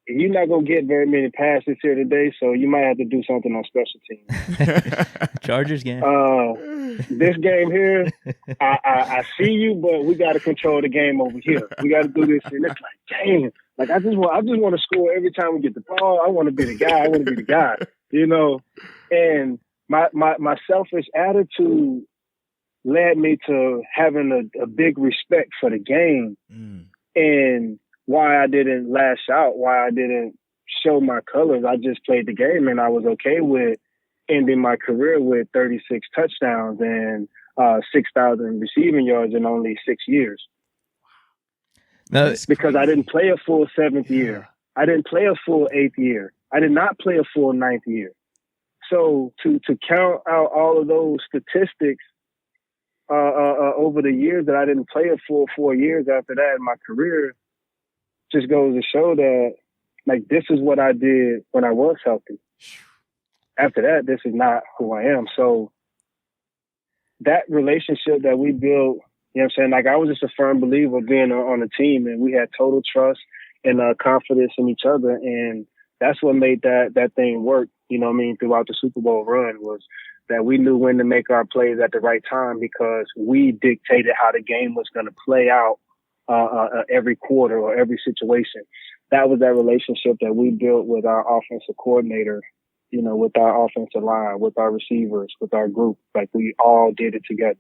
you're not going to get very many passes here today, so you might have to do something on special teams. Chargers game. This game here, I see you, but we got to control the game over here. We got to do this. And it's like, dang, like I just want to score every time we get the ball. I want to be the guy. I want to be the guy, you know. And my selfish attitude led me to having a big respect for the game and why I didn't lash out, why I didn't show my colors. I just played the game, and I was okay with ending my career with 36 touchdowns and 6,000 receiving yards in only 6 years. No, because I didn't play a full 7th year. I didn't play a full 8th year. I did not play a full 9th year. So to count out all of those statistics over the years that I didn't play a full 4 years after that in my career just goes to show that, like, this is what I did when I was healthy. After that, this is not who I am. So that relationship that we built, you know what I'm saying? Like, I was just a firm believer of being on a team, and we had total trust and confidence in each other. And that's what made that thing work, you know what I mean, throughout the Super Bowl run, was that we knew when to make our plays at the right time because we dictated how the game was going to play out every quarter or every situation. That was that relationship that we built with our offensive coordinator, you know, with our offensive line, with our receivers, with our group. Like, we all did it together.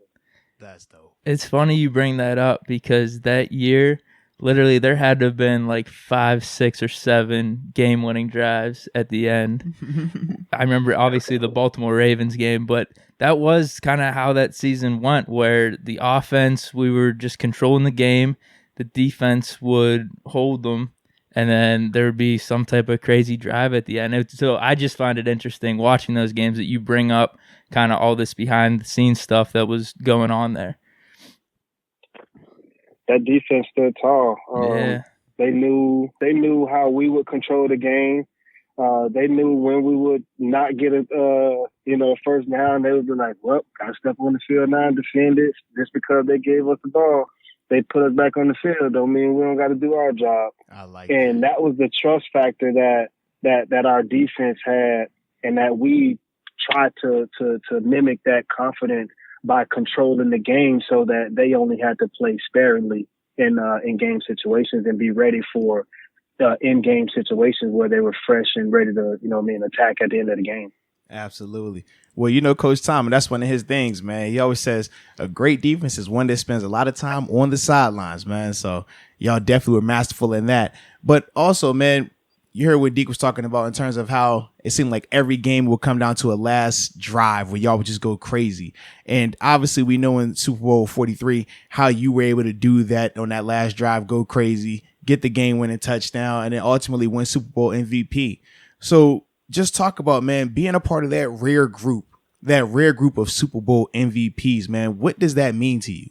That's dope. It's funny you bring that up because that year, literally, there had to have been like 5, 6, or 7 game-winning drives at the end. I remember, obviously, the Baltimore Ravens game, but that was kind of how that season went, where the offense, we were just controlling the game. The defense would hold them, and then there would be some type of crazy drive at the end. So I just find it interesting watching those games that you bring up kind of all this behind-the-scenes stuff that was going on there. That defense stood tall. Yeah. They knew how we would control the game. They knew when we would not get a first down. They would be like, well, gotta step on the field now and defend it. Just because they gave us the ball, they put us back on the field. Don't mean we don't got to do our job. I like and that was the trust factor that our defense had, and that we tried to mimic that confidence by controlling the game so that they only had to play sparingly in game situations and be ready for in-game situations where they were fresh and ready to, attack at the end of the game. Absolutely. Well, Coach Tom, and that's one of his things, man. He always says a great defense is one that spends a lot of time on the sidelines, man. So y'all definitely were masterful in that. But also, man, you heard what Deke was talking about in terms of how it seemed like every game will come down to a last drive where y'all would just go crazy. And obviously we know in Super Bowl 43 how you were able to do that on that last drive, go crazy, get the game-winning touchdown, and then ultimately win Super Bowl MVP. So just talk about, man, being a part of that rare group of Super Bowl MVPs, man. What does that mean to you?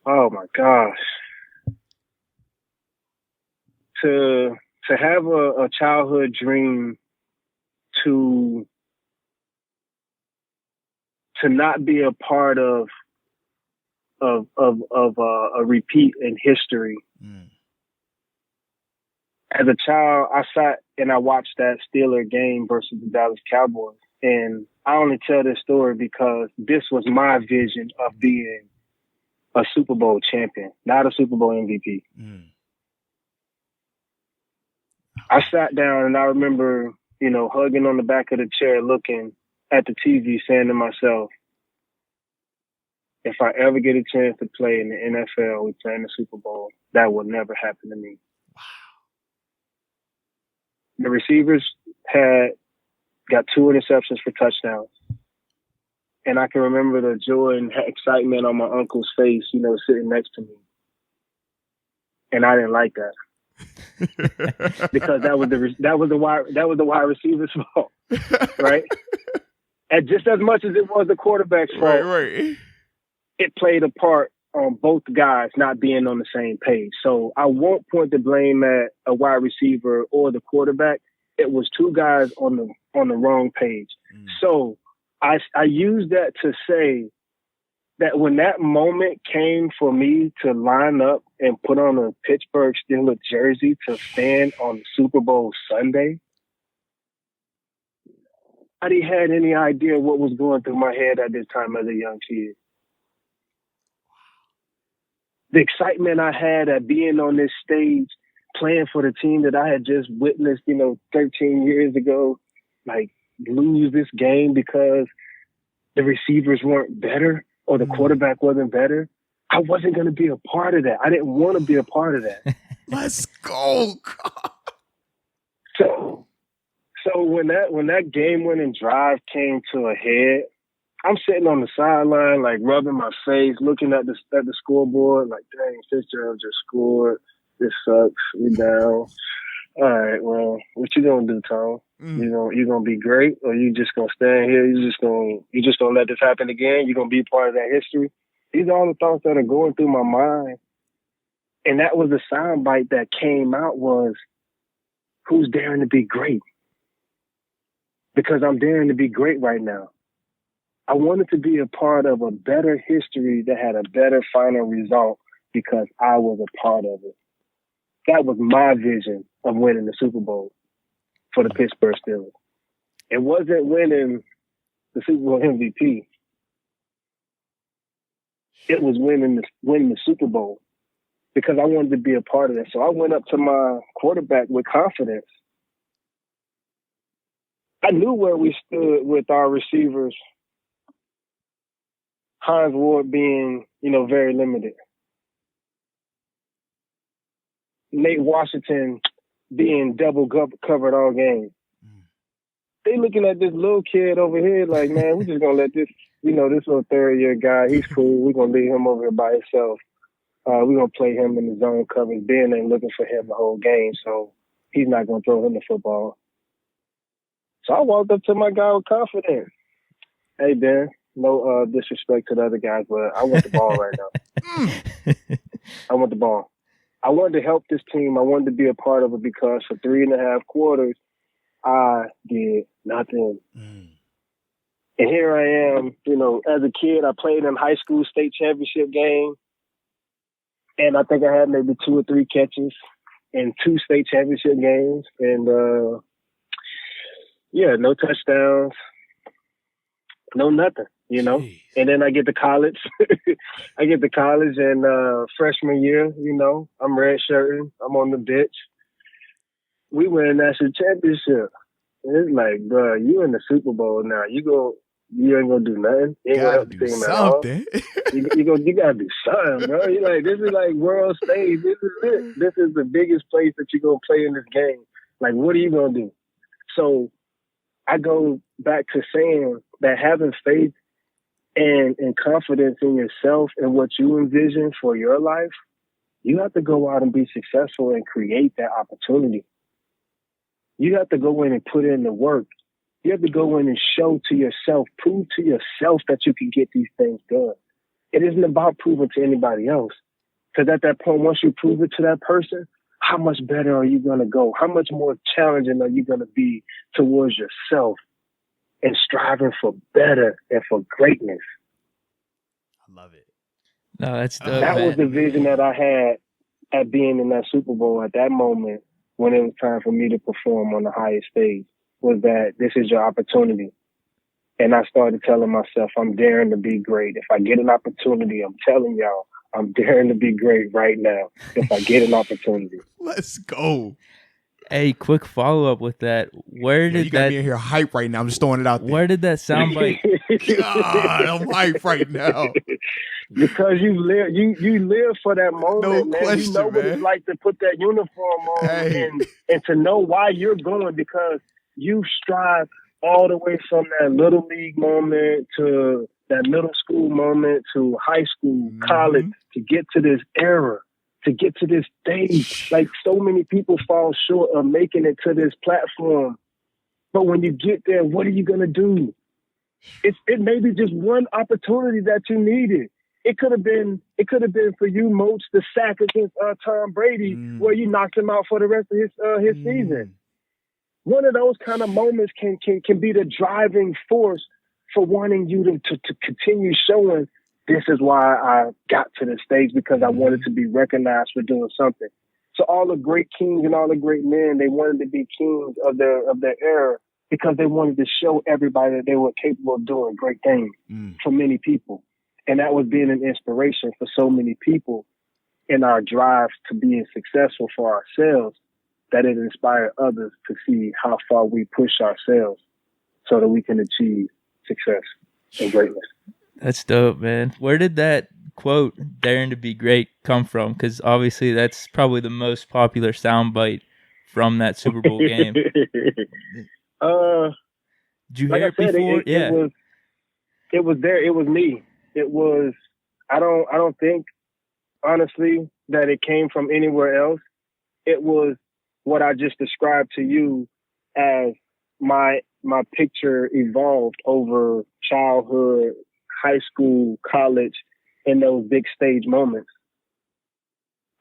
Oh my gosh. To have a childhood dream to not be a part of a repeat in history. As a child, I sat and I watched that Steeler game versus the Dallas Cowboys. And I only tell this story because this was my vision of being a Super Bowl champion, not a Super Bowl MVP. I sat down and I remember, hugging on the back of the chair, looking at the TV, saying to myself, if I ever get a chance to play in the NFL, we play in the Super Bowl, that will never happen to me. Wow. The receivers got 2 interceptions for touchdowns. And I can remember the joy and excitement on my uncle's face, sitting next to me. And I didn't like that. Because that was the wide receiver's fault. Right? And just as much as it was the quarterback's fault. Right. It played a part on both guys not being on the same page. So I won't point the blame at a wide receiver or the quarterback. It was 2 guys on the wrong page. So I use that to say that when that moment came for me to line up and put on a Pittsburgh Steelers jersey to stand on Super Bowl Sunday, nobody had any idea what was going through my head at this time as a young kid. The excitement I had at being on this stage, playing for the team that I had just witnessed, 13 years ago, like lose this game because the receivers weren't better or the quarterback wasn't better. I wasn't going to be a part of that. I didn't want to be a part of that. Let's go. So when that game-winning drive came to a head, I'm sitting on the sideline, like rubbing my face, looking at the scoreboard, like, dang, Fitzgerald just scored. This sucks. We down. All right, well, what you gonna do, Tom? You gonna be great, or you just gonna stand here? You just gonna let this happen again? You gonna be part of that history? These are all the thoughts that are going through my mind. And that was the soundbite that came out was, who's daring to be great? Because I'm daring to be great right now. I wanted to be a part of a better history that had a better final result because I was a part of it. That was my vision of winning the Super Bowl for the Pittsburgh Steelers. It wasn't winning the Super Bowl MVP. It was winning the Super Bowl because I wanted to be a part of that. So I went up to my quarterback with confidence. I knew where we stood with our receivers. Hines Ward being, very limited. Nate Washington being double covered all game. They looking at this little kid over here like, man, we're just going to let this, this little 3rd-year guy, he's cool. We're going to leave him over here by himself. We're going to play him in the zone coverage. Ben ain't looking for him the whole game, so he's not going to throw him the football. So I walked up to my guy with confidence. Hey, Ben. No disrespect to the other guys, but I want the ball right now. I want the ball. I wanted to help this team. I wanted to be a part of it because for 3.5 quarters, I did nothing. And here I am, as a kid, I played in high school state championship game. And I think I had maybe 2 or 3 catches in 2 state championship games. And, no touchdowns, no nothing. Jeez. And then I get to college. And freshman year, I'm redshirting. I'm on the bench. We win a national championship. And it's like, bro, you in the Super Bowl now. You ain't gonna do nothing. You ain't gonna help the team at all. You gotta do something, bro. You're like, this is like world stage. This is it. This is the biggest place that you're gonna play in this game. Like, what are you gonna do? So I go back to saying that having faith and confidence in yourself and what you envision for your life, you have to go out and be successful and create that opportunity. You have to go in and put in the work. You have to go in and show to yourself, prove to yourself that you can get these things done. It isn't about proving to anybody else. Because at that point, once you prove it to that person, how much better are you going to go? How much more challenging are you going to be towards yourself and striving for better and for greatness? I love it. No, that's dope, that man. was the vision that I had at being in that Super Bowl at that moment when it was time for me to perform on the highest stage, was that this is your opportunity. And I started telling myself, I'm daring to be great. If I get an opportunity, I'm telling y'all, I'm daring to be great right now if I get an opportunity. Let's go. Hey, quick follow-up with that. Where did you got me in here hype right now. I'm just throwing it out there. Where did that soundbite? God, I'm hype right now. Because you live for that moment, No man. question, You know what it's like to put that uniform on and to know why you're going, because you strive all the way from that little league moment to that middle school moment to high school, college, to get to this era, to get to this stage. Like, so many people fall short of making it to this platform. But when you get there, what are you going to do? It may be just one opportunity that you needed. It could have been for you, Moats, the sack against Tom Brady, where you knocked him out for the rest of his season. One of those kind of moments can be the driving force for wanting you to continue showing, this is why I got to the stage, because I wanted to be recognized for doing something. So all the great kings and all the great men, they wanted to be kings of their era because they wanted to show everybody that they were capable of doing great things for many people. And that was being an inspiration for so many people in our drive to being successful for ourselves, that it inspired others to see how far we push ourselves so that we can achieve success and greatness. That's dope, man. Where did that quote, daring to be great, come from? Because obviously that's probably the most popular soundbite from that Super Bowl game. Did you hear it before? It was there. It was me. It was, I don't think, honestly, that it came from anywhere else. It was what I just described to you as my picture evolved over childhood, high school, college, and those big stage moments.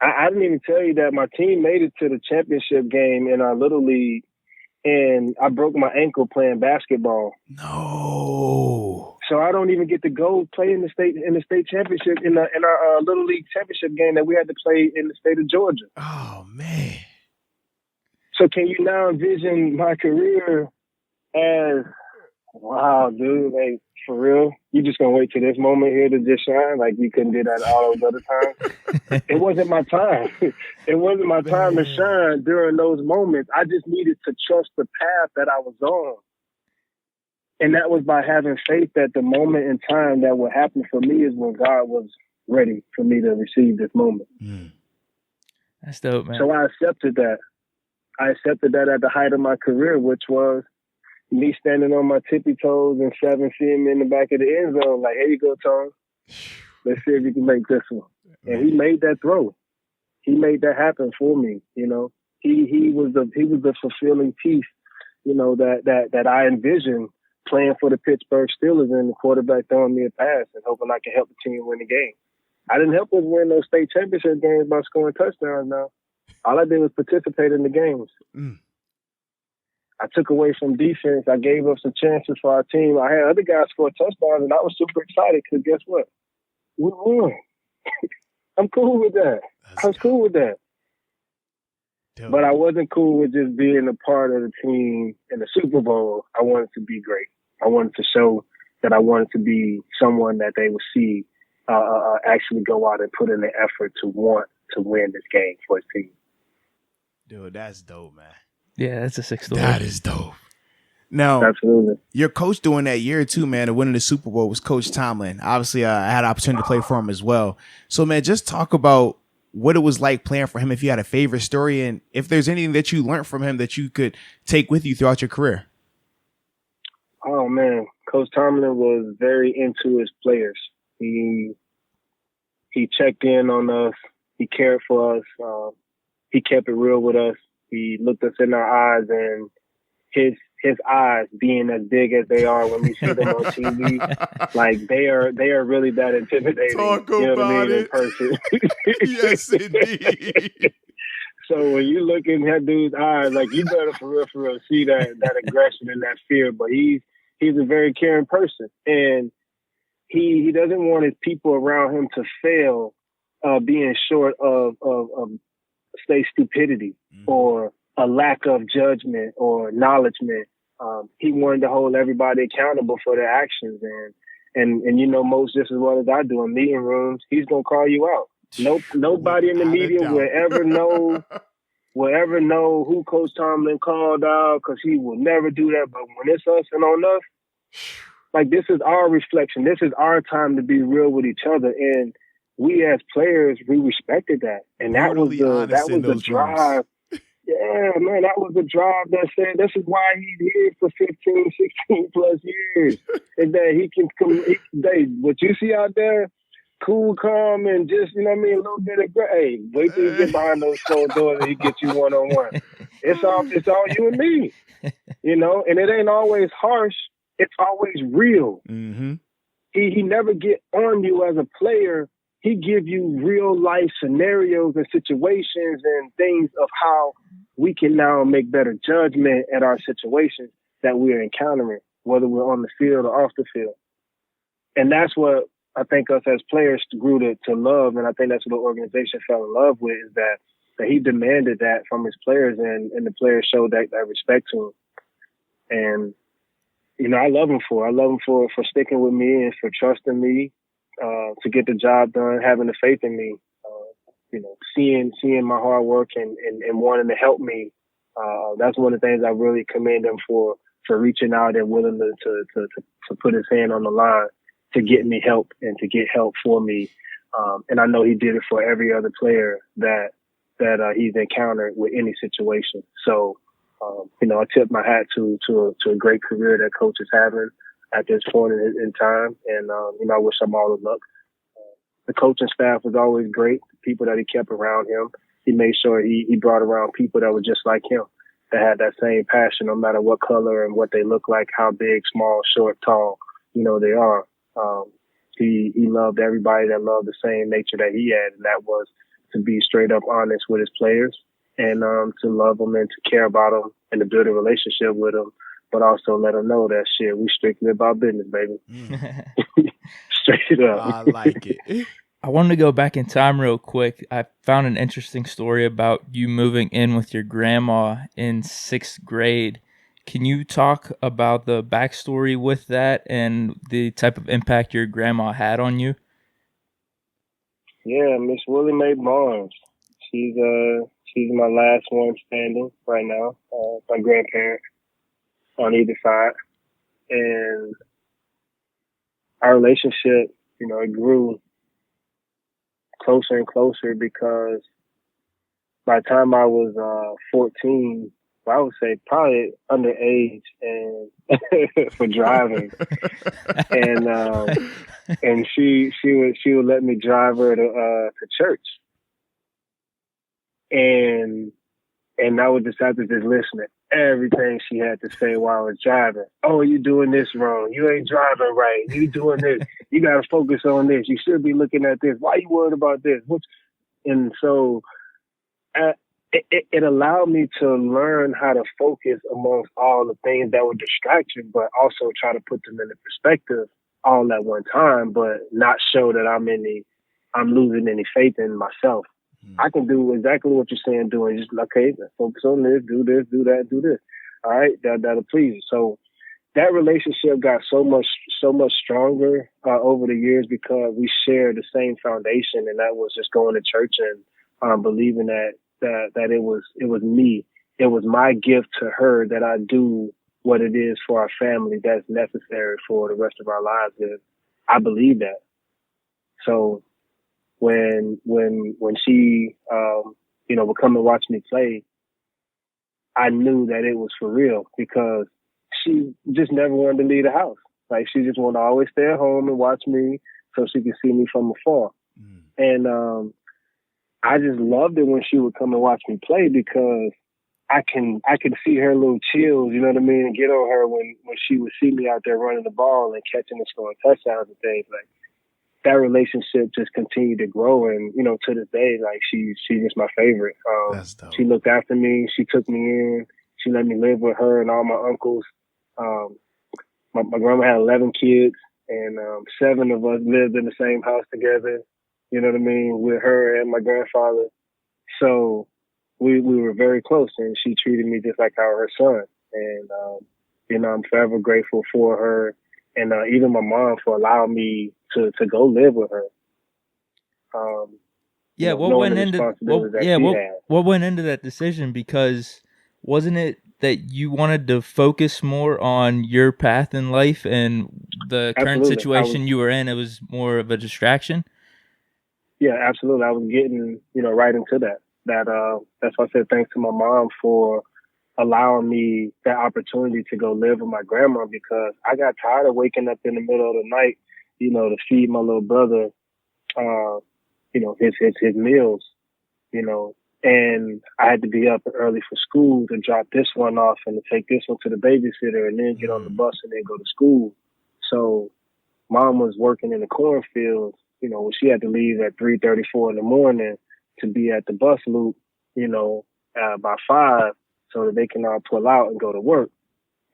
I didn't even tell you that my team made it to the championship game in our little league, and I broke my ankle playing basketball. No. So I don't even get to go play in the state championship in our little league championship game that we had to play in the state of Georgia. Oh man. So can you now envision my career as, wow, dude, like, for real? You just gonna wait till this moment here to just shine? Like, you couldn't do that all those other times? It wasn't my time. It wasn't my time to shine during those moments. I just needed to trust the path that I was on. And that was by having faith that the moment in time that would happen for me is when God was ready for me to receive this moment. That's dope, man. So I accepted that. I accepted that at the height of my career, which was me standing on my tippy toes and Seven seeing me in the back of the end zone, like, here you go, Tom. Let's see if you can make this one. And he made that throw. He made that happen for me. You know, he was the fulfilling piece, you know, that I envisioned playing for the Pittsburgh Steelers and the quarterback throwing me a pass and hoping I can help the team win the game. I didn't help us win those state championship games by scoring touchdowns now. All I did was participate in the games. I took away from defense. I gave up some chances for our team. I had other guys score touchdowns, and I was super excited because guess what? We won. I'm cool with that. I was cool with that. But I wasn't cool with just being a part of the team in the Super Bowl. I wanted to be great. I wanted to show that I wanted to be someone that they would see actually go out and put in the effort to want to win this game for his team. Dude, that's dope, man. Yeah, that's a sick story. That is dope. Now, absolutely, your coach during that year too, man, of winning the Super Bowl was Coach Tomlin. Obviously, I had an opportunity to play for him as well. So, man, just talk about what it was like playing for him, if you had a favorite story, and if there's anything that you learned from him that you could take with you throughout your career. Oh, man. Coach Tomlin was very into his players. He checked in on us. He cared for us. He kept it real with us. He looked us in our eyes, and his eyes being as big as they are when we see them on TV, like they are really that intimidating. Talk you know about what I mean? it. In person. Yes, indeed. So when you look in that dude's eyes, like you better for real see that aggression and that fear. But he's a very caring person, and he doesn't want his people around him to fail, being short of say stupidity or a lack of judgment or acknowledgement. He wanted to hold everybody accountable for their actions, and you know, Moats just as well as I do in meeting rooms, he's gonna call you out. Nobody in the media will ever know who Coach Tomlin called out, because he will never do that. But when it's us and on us, like, this is our reflection. This is our time to be real with each other, and we as players, we respected that, and that was the drive. Yeah, man, that was the drive that said this is why he's here for 15, 16 plus years. Is that he can come, what you see out there, cool, calm, and just, you know what I mean, a little bit of, hey, wait till you get behind those closed doors and he gets you one-on-one. It's all you and me, you know, and it ain't always harsh. It's always real. Mm-hmm. He never get on you as a player. He give you real life scenarios and situations and things of how we can now make better judgment at our situations that we're encountering, whether we're on the field or off the field. And that's what I think us as players grew to love. And I think that's what the organization fell in love with, is that he demanded that from his players, and the players showed that respect to him. And, you know, I love him for sticking with me and for trusting me to get the job done, having the faith in me, you know, seeing my hard work and wanting to help me. That's one of the things I really commend him for reaching out and willing to put his hand on the line to get me help and to get help for me. And I know he did it for every other player that he's encountered with any situation. So, you know, I tip my hat to a great career that Coach is having at this point in time. And, you know, I wish him all the luck. The coaching staff was always great. The people that he kept around him, he made sure he brought around people that were just like him, that had that same passion, no matter what color and what they look like, how big, small, short, tall, you know, they are. He loved everybody that loved the same nature that he had, and that was to be straight up honest with his players and to love them and to care about them and to build a relationship with them, but also let them know that shit, we strictly about business, baby. Straight up. I like it. I wanted to go back in time real quick. I found an interesting story about you moving in with your grandma in 6th grade. Can you talk about the backstory with that and the type of impact your grandma had on you? Yeah, Miss Willie Mae Barnes. She's my last one standing right now. My grandparent on either side, and our relationship, you know, it grew closer and closer because by the time I was 14, I would say probably underage and for driving, and she would let me drive her to church, and I would just have to listen to everything she had to say while I was driving. Oh, you doing this wrong. You ain't driving right. You doing this. You got to focus on this. You should be looking at this. Why you worried about this? And so it allowed me to learn how to focus amongst all the things that were distraction, but also try to put them into perspective all at one time, but not show that I'm losing any faith in myself. I can do exactly what you're saying, doing just okay, focus on this, do this, do that, do this. All right, that'll please you. So that relationship got so much stronger over the years because we shared the same foundation, and that was just going to church and believing that it was me. It was my gift to her that I do what it is for our family that's necessary for the rest of our lives. And I believe that. So when she, you know, would come and watch me play, I knew that it was for real because she just never wanted to leave the house. Like, she just wanted to always stay at home and watch me so she could see me from afar. And I just loved it when she would come and watch me play because I can see her little chills, you know what I mean, and get on her when she would see me out there running the ball and catching and scoring touchdowns and things. Like, that relationship just continued to grow, and you know, to this day, like she's just my favorite. That's dope. She looked after me. She took me in. She let me live with her and all my uncles. My grandma had 11 kids, and 7 of us lived in the same house together. You know what I mean, with her and my grandfather. So we were very close, and she treated me just like her son. And you know, I'm forever grateful for her, and even my mom for allowing me to go live with her. Yeah, what went into what went into that decision? Because wasn't it that you wanted to focus more on your path in life and the current situation you were in? It was more of a distraction. Yeah, absolutely. I was getting, you know, right into that. That's why I said thanks to my mom for allowing me that opportunity to go live with my grandma, because I got tired of waking up in the middle of the night, you know, to feed my little brother, you know, his meals, you know, and I had to be up early for school to drop this one off and to take this one to the babysitter and then get on the bus and then go to school. So mom was working in the cornfield, you know, she had to leave at 3:34 in the morning to be at the bus loop, you know, by 5, so that they can all pull out and go to work.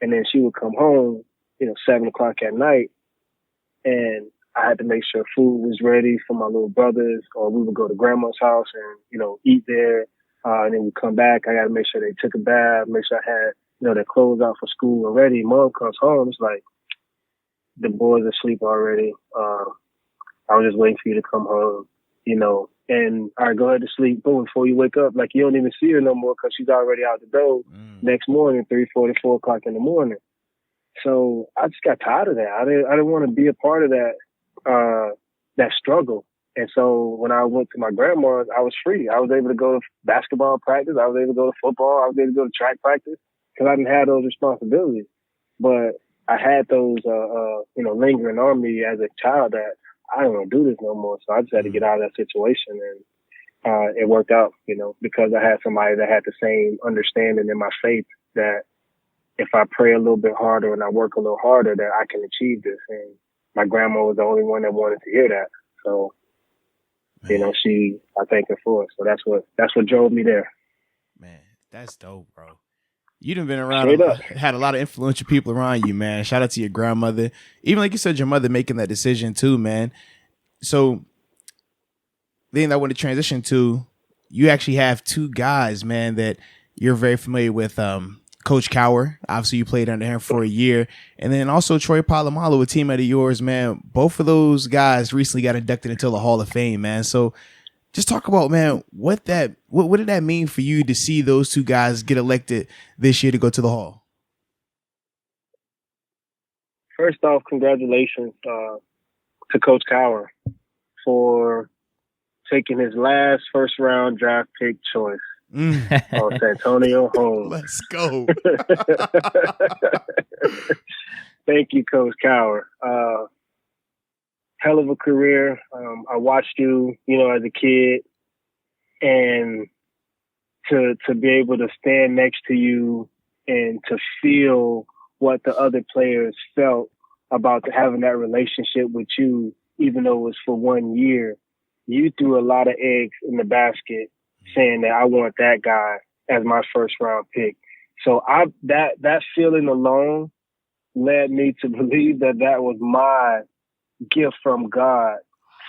And then she would come home, you know, 7 o'clock at night, and I had to make sure food was ready for my little brothers, or we would go to grandma's house and, you know, eat there. And then we come back. I got to make sure they took a bath, make sure I had, you know, their clothes out for school already. Mom comes home. It's like, the boys are asleep already. I was just waiting for you to come home, you know. And, all right, go ahead to sleep. Boom, before you wake up. Like, you don't even see her no more because she's already out the door next morning, 3:40, 4 o'clock in the morning. So I just got tired of that. I didn't want to be a part of that struggle. And so when I went to my grandma's, I was free. I was able to go to basketball practice. I was able to go to football. I was able to go to track practice because I didn't have those responsibilities. But I had those, you know, lingering on me as a child that I don't want to do this no more. So I just had to get out of that situation, and it worked out, you know, because I had somebody that had the same understanding in my faith that if I pray a little bit harder and I work a little harder, that I can achieve this. And my grandma was the only one that wanted to hear that. So, you know, I thank her for it. So that's what drove me there. Man, that's dope, bro. You done been around, had a lot of influential people around you, man. Shout out to your grandmother. Even like you said, your mother making that decision too, man. So then I want to transition to, you actually have 2 guys, man, that you're very familiar with. Coach Cower, obviously you played under him for a year. And then also Troy Polamalu, a teammate of yours, man. Both of those guys recently got inducted into the Hall of Fame, man. So just talk about, man, what did that mean for you to see those 2 guys get elected this year to go to the Hall? First off, congratulations to Coach Cower for taking his last first-round draft pick choice on Santonio Holmes. Let's go. Thank you, Coach Cower. Hell of a career. I watched you, you know, as a kid, and to be able to stand next to you and to feel what the other players felt about having that relationship with you, even though it was for 1 year. You threw a lot of eggs in the basket saying that I want that guy as my first round pick. So that feeling alone led me to believe that was my gift from God,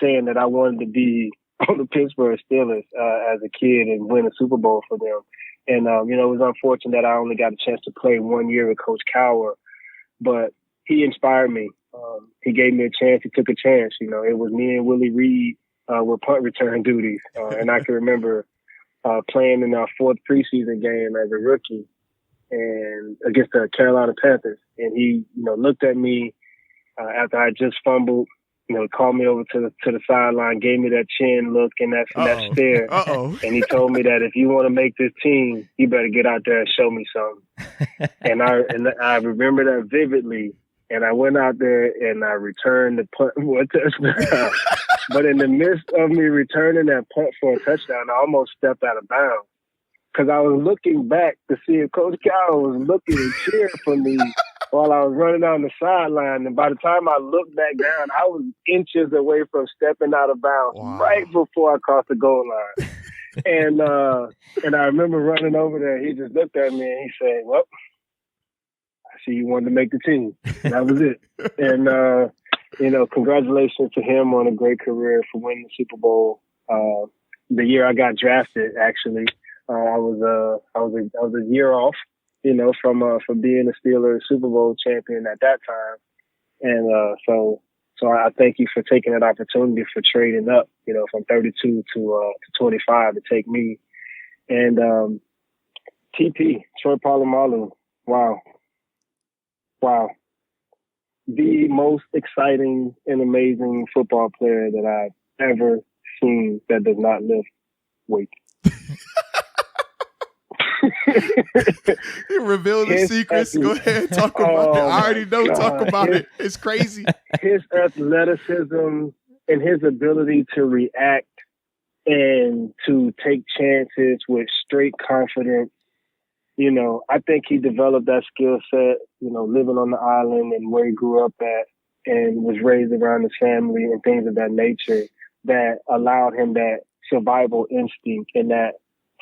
saying that I wanted to be on the Pittsburgh Steelers as a kid and win a Super Bowl for them. And, you know, it was unfortunate that I only got a chance to play 1 year with Coach Cower, but he inspired me. He gave me a chance. He took a chance. You know, it was me and Willie Reed with punt return duties. And I can remember playing in our 4th preseason game as a rookie and against the Carolina Panthers. And he, you know, looked at me after I just fumbled, you know, called me over to the sideline, gave me that chin look and that stare. And he told me that if you want to make this team, you better get out there and show me something. and I remember that vividly. And I went out there and I returned the punt for a touchdown. But in the midst of me returning that punt for a touchdown, I almost stepped out of bounds because I was looking back to see if Coach Cal was looking and cheering for me while I was running down the sideline. And by the time I looked back down, I was inches away from stepping out of bounds right before I crossed the goal line. And I remember running over there. He just looked at me and he said, "Well, I see you wanted to make the team." And that was it. And congratulations to him on a great career for winning the Super Bowl. The year I got drafted, actually, I was a year off, from being a Steelers Super Bowl champion at that time. And so I thank you for taking that opportunity for trading up, from 32 to 25 to take me. And TP, Troy Polamalu, wow. The most exciting and amazing football player that I've ever seen that does not lift weight. You revealed the secrets. Go ahead, talk about it. I already know. Talk about it. It's crazy. His athleticism and his ability to react and to take chances with straight confidence. I think he developed that skill set, living on the island and where he grew up at and was raised around his family and things of that nature that allowed him that survival instinct and that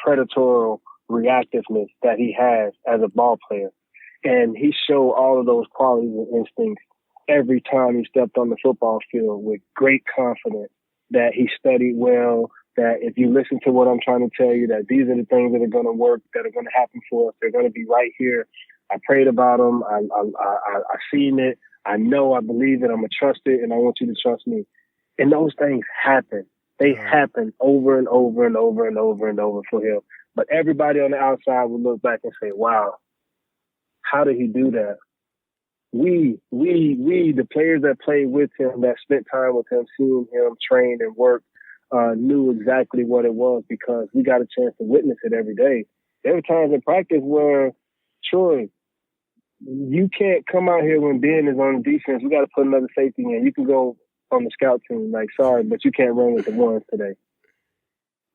predatorial reactiveness that he has as a ball player. And he showed all of those qualities and instincts every time he stepped on the football field with great confidence, that he studied well, that if you listen to what I'm trying to tell you, that these are the things that are going to work, that are going to happen for us. They're going to be right here. I prayed about them. I seen it. I know, I believe it. I'm going to trust it, and I want you to trust me. And those things happen. They happen over and over and over and over and over for him. But everybody on the outside would look back and say, wow, how did he do that? We, the players that played with him, that spent time with him, seeing him train and work, knew exactly what it was because we got a chance to witness it every day. There were times in practice where, Troy, you can't come out here when Ben is on defense. We got to put another safety in. You can go on the scout team, sorry, but you can't run with the ones today.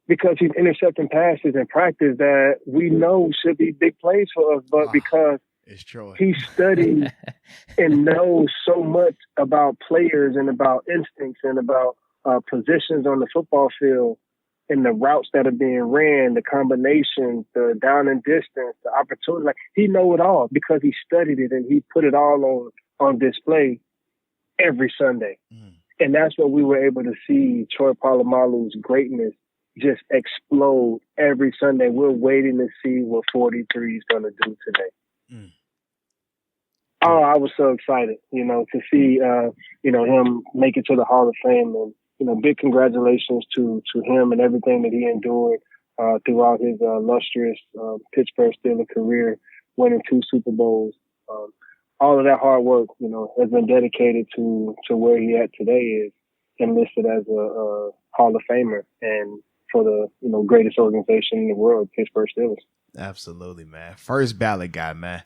Because he's intercepting passes in practice that we know should be big plays for us, but because he studied and knows so much about players and about instincts and about positions on the football field and the routes that are being ran, the combinations, the down and distance, the opportunity. He know it all because he studied it and he put it all on display every Sunday. And that's what we were able to see Troy Polamalu's greatness just explode every Sunday. We're waiting to see what 43 is going to do today. Oh, I was so excited, to see, him make it to the Hall of Fame. And, big congratulations to him and everything that he endured throughout his illustrious Pittsburgh Steelers career, winning 2 Super Bowls. All of that hard work, has been dedicated to where he at today is enlisted as a Hall of Famer and for the, greatest organization in the world, Pittsburgh Steelers. Absolutely, man. First ballot guy, man.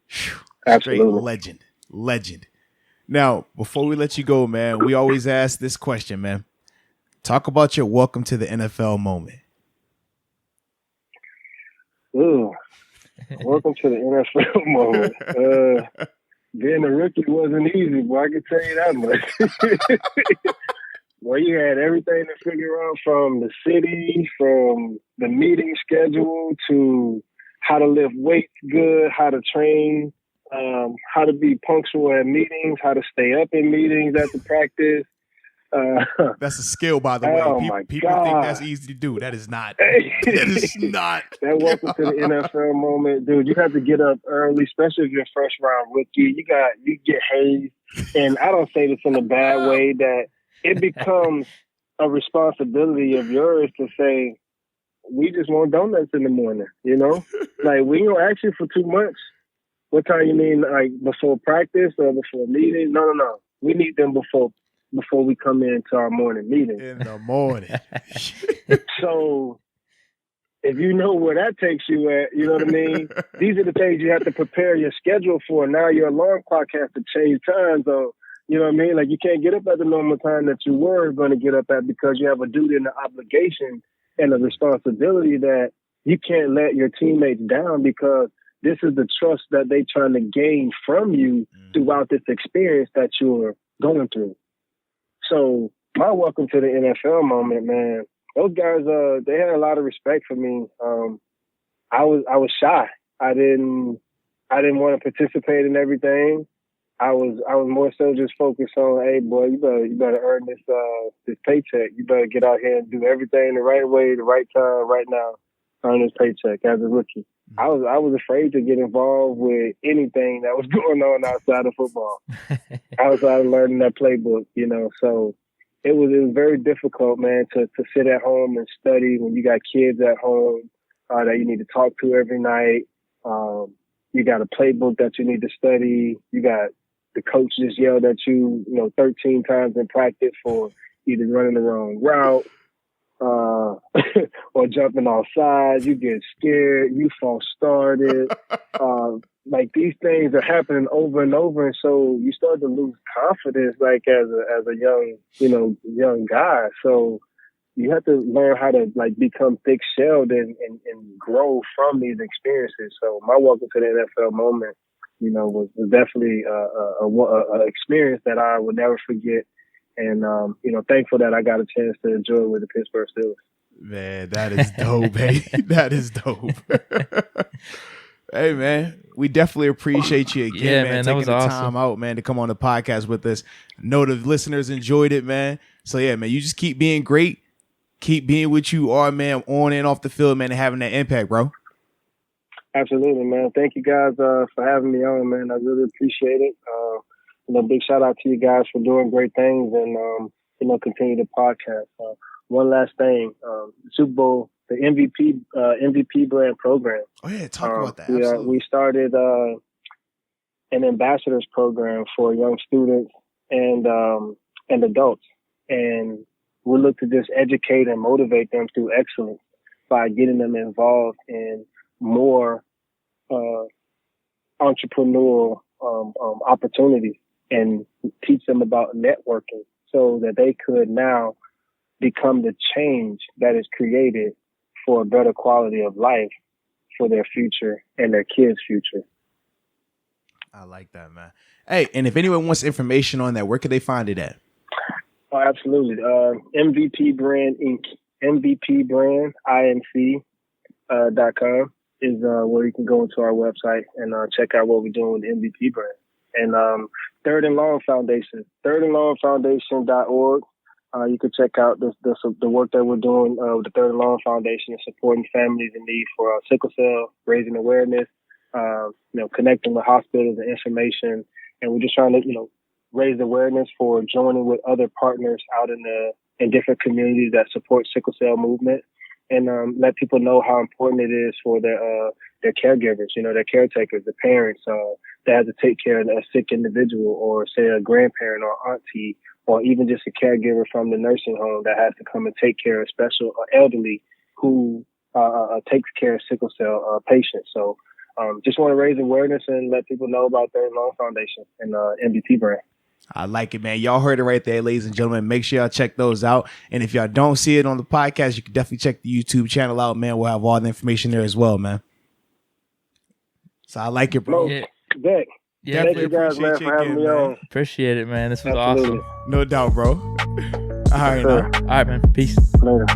Whew. Absolutely. Straight legend. Now, before we let you go, man, we always ask this question, man. Talk about your welcome to the NFL moment. Ooh, welcome to the NFL moment. Being a rookie wasn't easy, boy. I can tell you that much. Well, you had everything to figure out, from the city, from the meeting schedule, to how to lift weights good, how to train, how to be punctual at meetings, how to stay up in meetings after practice. That's a skill, by the way. People think that's easy to do. That is not. That is not. That welcome to the NFL moment, dude. You have to get up early, especially if you're a first round rookie. You get hazed, and I don't say this in a bad way. That it becomes a responsibility of yours to say, we just want donuts in the morning. We ain't gonna ask you for too much. What time you mean? Before practice or before meeting? No. We need them before we come into our morning meeting. In the morning. So if you know where that takes you at, you know what I mean? These are the things you have to prepare your schedule for. Now your alarm clock has to change time. So, you know what I mean? You can't get up at the normal time that you were going to get up at because you have a duty and an obligation and a responsibility that, you can't let your teammates down because this is the trust that they're trying to gain from you throughout this experience that you're going through. So my welcome to the NFL moment, man. Those guys, they had a lot of respect for me. I was shy. I didn't want to participate in everything. I was more so just focused on, hey boy, you better earn this paycheck. You better get out here and do everything the right way, the right time, right now, earn this paycheck as a rookie. I was afraid to get involved with anything that was going on outside of football. Outside of learning that playbook, So it was very difficult, man, to sit at home and study when you got kids at home that you need to talk to every night. You got a playbook that you need to study. You got the coach just yelled at you, 13 times in practice for either running the wrong route or jumping off sides. You get scared. You fall started. Like these things are happening over and over, and so you start to lose confidence, like as a young guy. So you have to learn how to become thick-shelled and grow from these experiences. So my welcome to the NFL moment, was definitely a experience that I will never forget. And, thankful that I got a chance to enjoy it with the Pittsburgh Steelers. Man, that is dope, baby. That is dope. Hey, man, we definitely appreciate you again, man, taking the time out, man, to come on the podcast with us. Know the listeners enjoyed it, man. So, yeah, man, you just keep being great. Keep being what you are, man, on and off the field, man, and having that impact, bro. Absolutely, man. Thank you guys for having me on, man. I really appreciate it. Big shout out to you guys for doing great things and, continue the podcast. One last thing, Super Bowl, the MVP brand program. Oh, yeah, talk about that. We started an ambassadors program for young students and adults. And we look to just educate and motivate them through excellence by getting them involved in more entrepreneurial opportunities and teach them about networking so that they could now become the change that is created for a better quality of life for their future and their kids' future. I like that, man. Hey, and if anyone wants information on that, where can they find it at? Oh, absolutely. MVP Brand Inc. MVP Brand INC.com is where you can go into our website and check out what we're doing with the MVP brand. And Third and Long Foundation, thirdandlongfoundation.org. You can check out the work that we're doing with the Third and Long Foundation and supporting families in need for sickle cell, raising awareness, connecting with hospitals and information. And we're just trying to, raise awareness for joining with other partners out in different communities that support sickle cell movement, and let people know how important it is for their caregivers, their caretakers, the parents that have to take care of a sick individual, or say a grandparent or auntie, or even just a caregiver from the nursing home that has to come and take care of special elderly who takes care of sickle cell patients. So just want to raise awareness and let people know about Third and Long Foundation and MVP brand. I like it, man. Y'all heard it right there, ladies and gentlemen. Make sure y'all check those out. And if y'all don't see it on the podcast, you can definitely check the YouTube channel out, man. We'll have all the information there as well, man. So I like it, bro. Deke, thank you guys, man, for having me on. Appreciate it, man. This was Absolutely. awesome. No doubt, bro. All right, All right, man. Peace. Later.